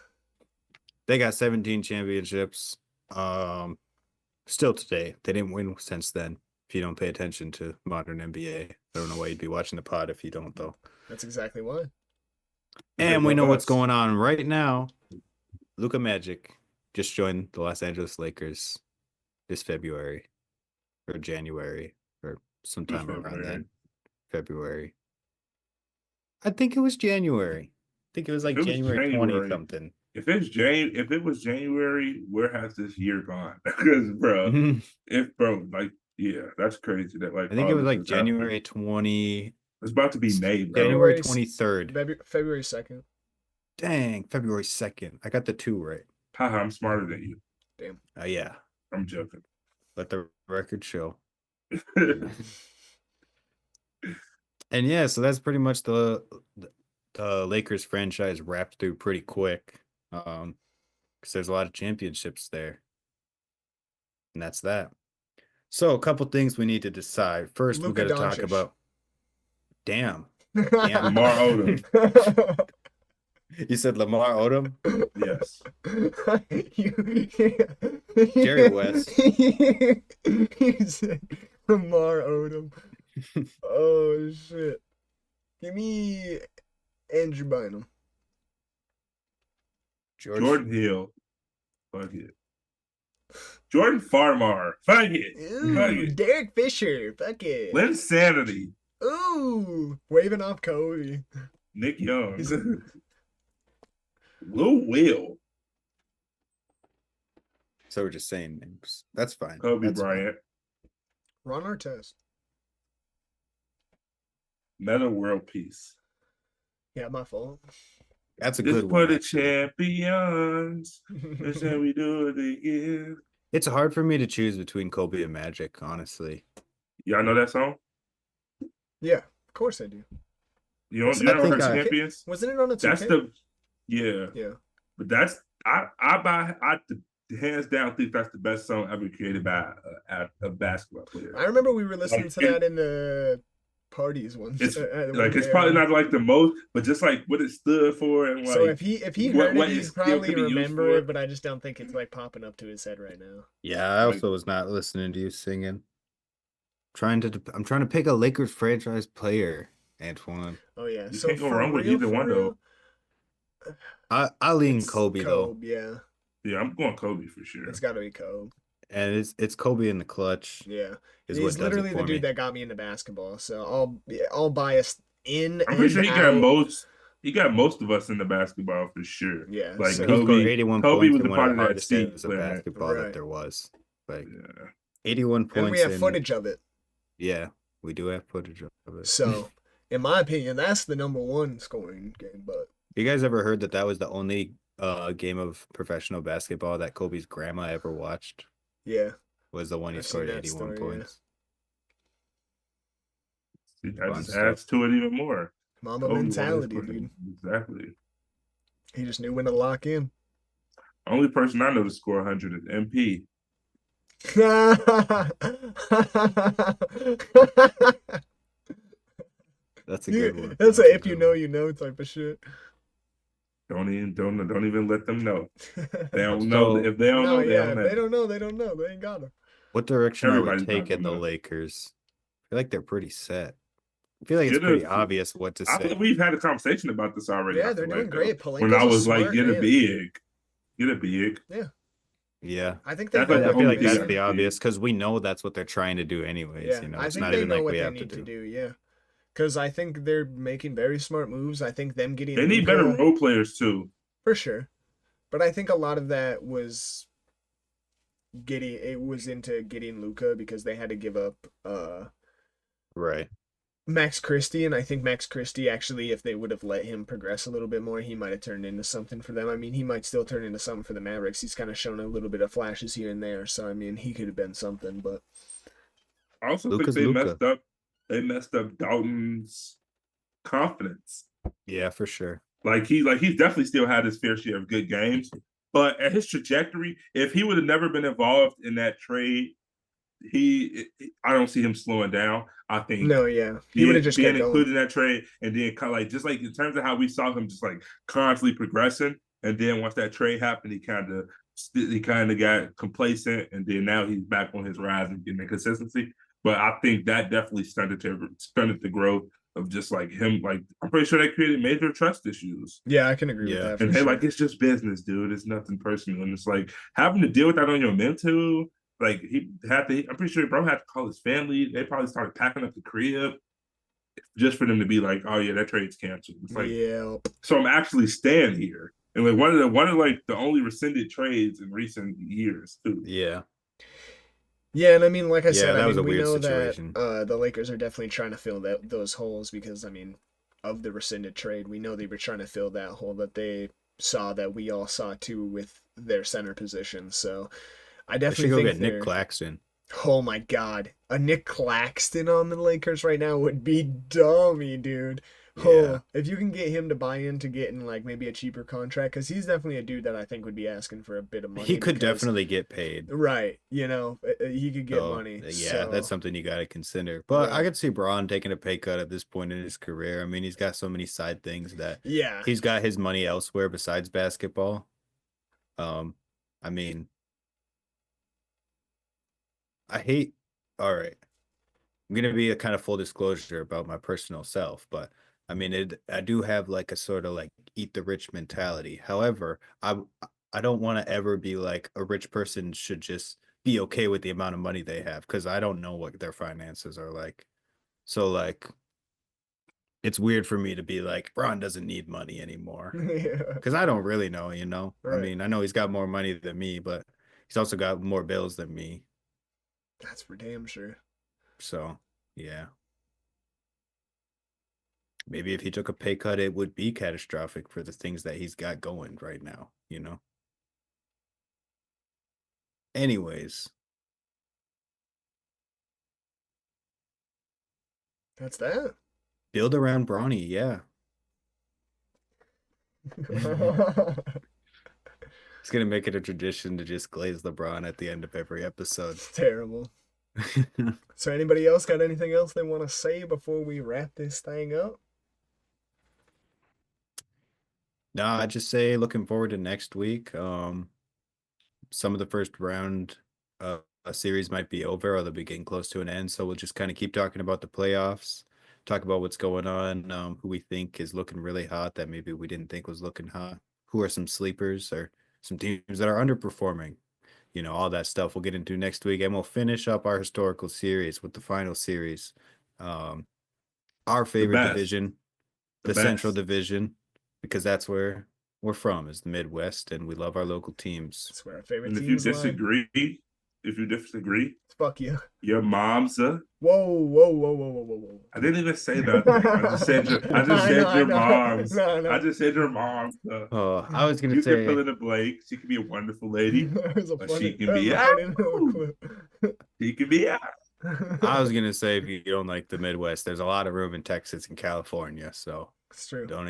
they got 17 championships. Still today. They didn't win since then. If you don't pay attention to modern NBA, I don't know why you'd be watching the pod if you don't, though. That's exactly why. And we know what's going on right now. Luka Magic just joined the Los Angeles Lakers this February or January or sometime around then. February. I think it was January. I think it was like January 20 something. If it was January, where has this year gone? Because that's crazy. That like I think it was like January 20. It's about to be May, bro. January 23rd. February 2nd. Dang, February 2nd. I got the 2 right. Haha, I'm smarter than you. Damn. Yeah. I'm joking. Let the record show. And yeah, so that's pretty much the Lakers franchise wrapped through pretty quick. Because there's a lot of championships there. And that's that. So a couple things we need to decide. First, we got to talk about Damn. Damn. Lamar Odom. You said Lamar Odom? Yes. Jerry West. You said Lamar Odom. Oh shit. Give me Andrew Bynum. Jordan Hill. Fuck it. Jordan Farmar. Fuck it. Fuck Ooh, it. Derek Fisher. Fuck it. Lynn Sanity. Ooh, waving off Kobe. Nick Young. He's- Lil Will. So we're just saying names. That's fine. Kobe That's fine. Bryant. Ron Artest. Meta World Peace. Yeah, my fault. That's a This good for one. the Actually. champions. That's how we do it again. It's hard for me to choose between Kobe and Magic, honestly. Y'all know that song? Yeah, of course I do. You Wasn't never it heard on 2K? Champions? Wasn't it on a 2K? That's the yeah. Yeah. But that's hands down think that's the best song ever created by a basketball player. I remember we were listening Like, to that in the parties once. It's at like it's 1K. probably not like the most, but just like what it stood for and like So if he heard what it, it he'd still probably could be used remember for. it, but I just don't think it's like popping up to his head right now. Yeah, I Like- also was not listening to you singing. I'm trying to pick a Lakers franchise player, Antoine. Oh yeah. You So can't go for wrong with real, either for one, real, I lean it's Kobe though, Kobe, yeah. Yeah, I'm going Kobe for sure. It's got to be Kobe. and it's Kobe in the clutch. Yeah. Is He's what does it literally for the me. dude that got me into basketball. So I'll bias in I'm pretty and sure out. he got most of us into basketball for sure. Yeah. Like so, He scored Kobe 81 Kobe points was in a one part of of the that hardest seed eras of planet. basketball Right. that there was. Like Yeah. 81 points. and we have in- footage of it. Yeah, we do have footage of it. So, in my opinion, that's the number one scoring game. But You guys ever heard that was the only game of professional basketball that Kobe's grandma ever watched? yeah, Was the one he I've seen scored that 81 story, yeah. points. See, that Fun just stuff. adds to it even more. Mama Kobe won his mentality, first- dude. Exactly. He just knew when to lock in. Only person I know to score 100 is MP. That's a good one. That's a if you good know, one. you know type of shit. Don't even let them know. They don't So- know. If they don't No, know, they yeah, don't if know. they don't know, they don't know. They ain't got to. What direction are Everybody's we not taking the gonna know. Lakers? I feel like they're pretty set. I feel like it's Should've- pretty obvious what to I say. think we've had a conversation about this already. Yeah, I they're feel doing like, great. though. Palenka's When I a was like, smart get a man. big. Yeah. I think they That's know like I the what feel only like thing that's I the see. obvious because we know that's what they're trying to do anyways. Yeah, You know, I it's think not they even know like what we they have need to do. do. Yeah, because I think they're making very smart moves. I think them getting They need better Luka- role players too. for sure, but I think a lot of that was into getting Luka because they had to give up Right. Max Christie, and I think Max Christie actually, if they would have let him progress a little bit more, he might have turned into something for them. I mean, he might still turn into something for the Mavericks. He's kind of shown a little bit of flashes here and there, so I mean, he could have been something. But I also Luka's think Luka. messed up. They messed up Dalton's confidence. Yeah, for sure. He's definitely still had his fair share of good games, but at his trajectory, if he would have never been involved in that trade, I don't see him slowing down. I think no, yeah, he would have just being kept going. included in that trade, and then kind of like just like in terms of how we saw him just like constantly progressing, and then once that trade happened, he kind of got complacent, and then now he's back on his rise and getting the consistency. But I think that definitely stunted the growth of just like him. Like I'm pretty sure that created major trust issues. Yeah, I can agree with Yeah. that. For And hey, sure. like it's just business, dude. It's nothing personal, and it's like having to deal with that on your mental. Like he had to. I'm pretty sure bro had to call his family. They probably started packing up the crib just for them to be like, "Oh yeah, that trade's canceled." It's like, yeah, so I'm actually staying here, and like one of like the only rescinded trades in recent years too. Yeah. yeah, and I mean, like I Yeah, said, that I was mean, a we weird know situation. that the Lakers are definitely trying to fill those holes because I mean, of the rescinded trade, we know they were trying to fill that hole that they saw that we all saw too with their center position. So I They should definitely go think get Nick they're. Claxton. Oh my God, a Nick Claxton on the Lakers right now would be dummy, dude. Yeah. If you can get him to buy into getting like maybe a cheaper contract, because he's definitely a dude that I think would be asking for a bit of He money could because, definitely get paid. right, he could get So money. yeah, that's So, something you got to consider. But I right. could see Braun taking a pay cut at this point in his career. I mean, he's got so many side things that Yeah. he's got his money elsewhere besides basketball. Um, I mean, I hate. All right, I'm gonna be a kind of full disclosure about my personal self, but I mean, I do have like a sort of like eat the rich mentality. However, I don't want to ever be like a rich person should just be okay with the amount of money they have because I don't know what their finances are like. So like, it's weird for me to be like, Braun doesn't need money anymore Yeah. because I don't really know. You know, I Right. mean, I know he's got more money than me, but he's also got more bills than me. That's for damn sure. So yeah. Maybe if he took a pay cut, it would be catastrophic for the things that he's got going right now, you know? Anyways, That's that. build around Bronny, yeah. It's gonna make it a tradition to just glaze LeBron at the end of every episode. It's terrible. So, anybody else got anything else they want to say before we wrap this thing up? No, I just say looking forward to next week. Some of the first round a series might be over or they'll be getting close to an end. So we'll just kind of keep talking about the playoffs, talk about what's going on, who we think is looking really hot that maybe we didn't think was looking hot, who are some sleepers or some teams that are underperforming. You know, all that stuff we'll get into next week. And we'll finish up our historical series with the final series. Um, our The favorite best, division, the the Central best. Division, because that's where we're from, is the Midwest, and we love our local teams. That's where our favorite And if you teams lie. disagree, Fuck you. your mom's a. Whoa, whoa, whoa, whoa, whoa, whoa, whoa. I didn't even say nothing. I just said your. I just I know, said I your know. mom's. No, I no. just said your mom's. Oh, I was gonna You can fill say in the blank. She can be a wonderful lady, or she can There's be a out. funny little clip. She can be out. I was gonna say if you don't like the Midwest, there's a lot of room in Texas and California, so It's true. don't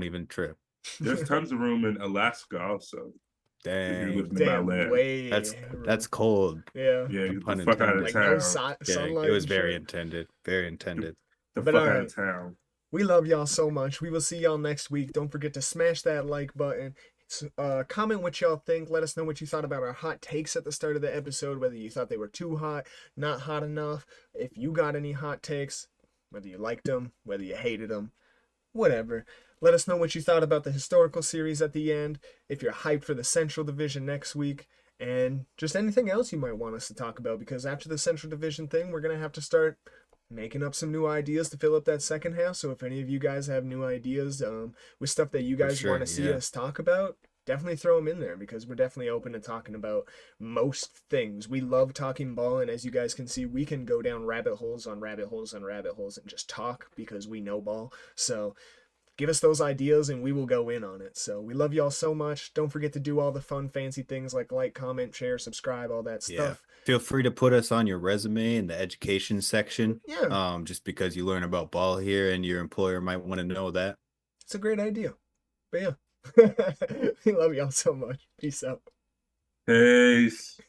even trip. There's tons of room in Alaska also. If you're Dang, living in my Damn, land, that's cold. Yeah. yeah, No get the pun fuck out of intended. Like no town. Yeah, sunlight it was and very shit. intended. Very intended. The But fuck all out right. of town. We love y'all so much. We will see y'all next week. Don't forget to smash that like button. Comment what y'all think. Let us know what you thought about our hot takes at the start of the episode, whether you thought they were too hot, not hot enough. If you got any hot takes, whether you liked them, whether you hated them, whatever. Let us know what you thought about the historical series at the end, if you're hyped for the Central Division next week, and just anything else you might want us to talk about, because after the Central Division thing, we're going to have to start making up some new ideas to fill up that second half. So if any of you guys have new ideas with stuff that you For guys want sure, to see yeah. us talk about, definitely throw them in there because we're definitely open to talking about most things. We love talking ball, and as you guys can see, we can go down rabbit holes on rabbit holes on rabbit holes and just talk because we know ball. So give us those ideas and we will go in on it. So we love y'all so much. Don't forget to do all the fun, fancy things like, comment, share, subscribe, all that Yeah. stuff. Feel free to put us on your resume in the education section. Yeah, Just because you learn about ball here and your employer might want to know that. it's a great idea. But yeah, we love y'all so much. Peace out. Peace.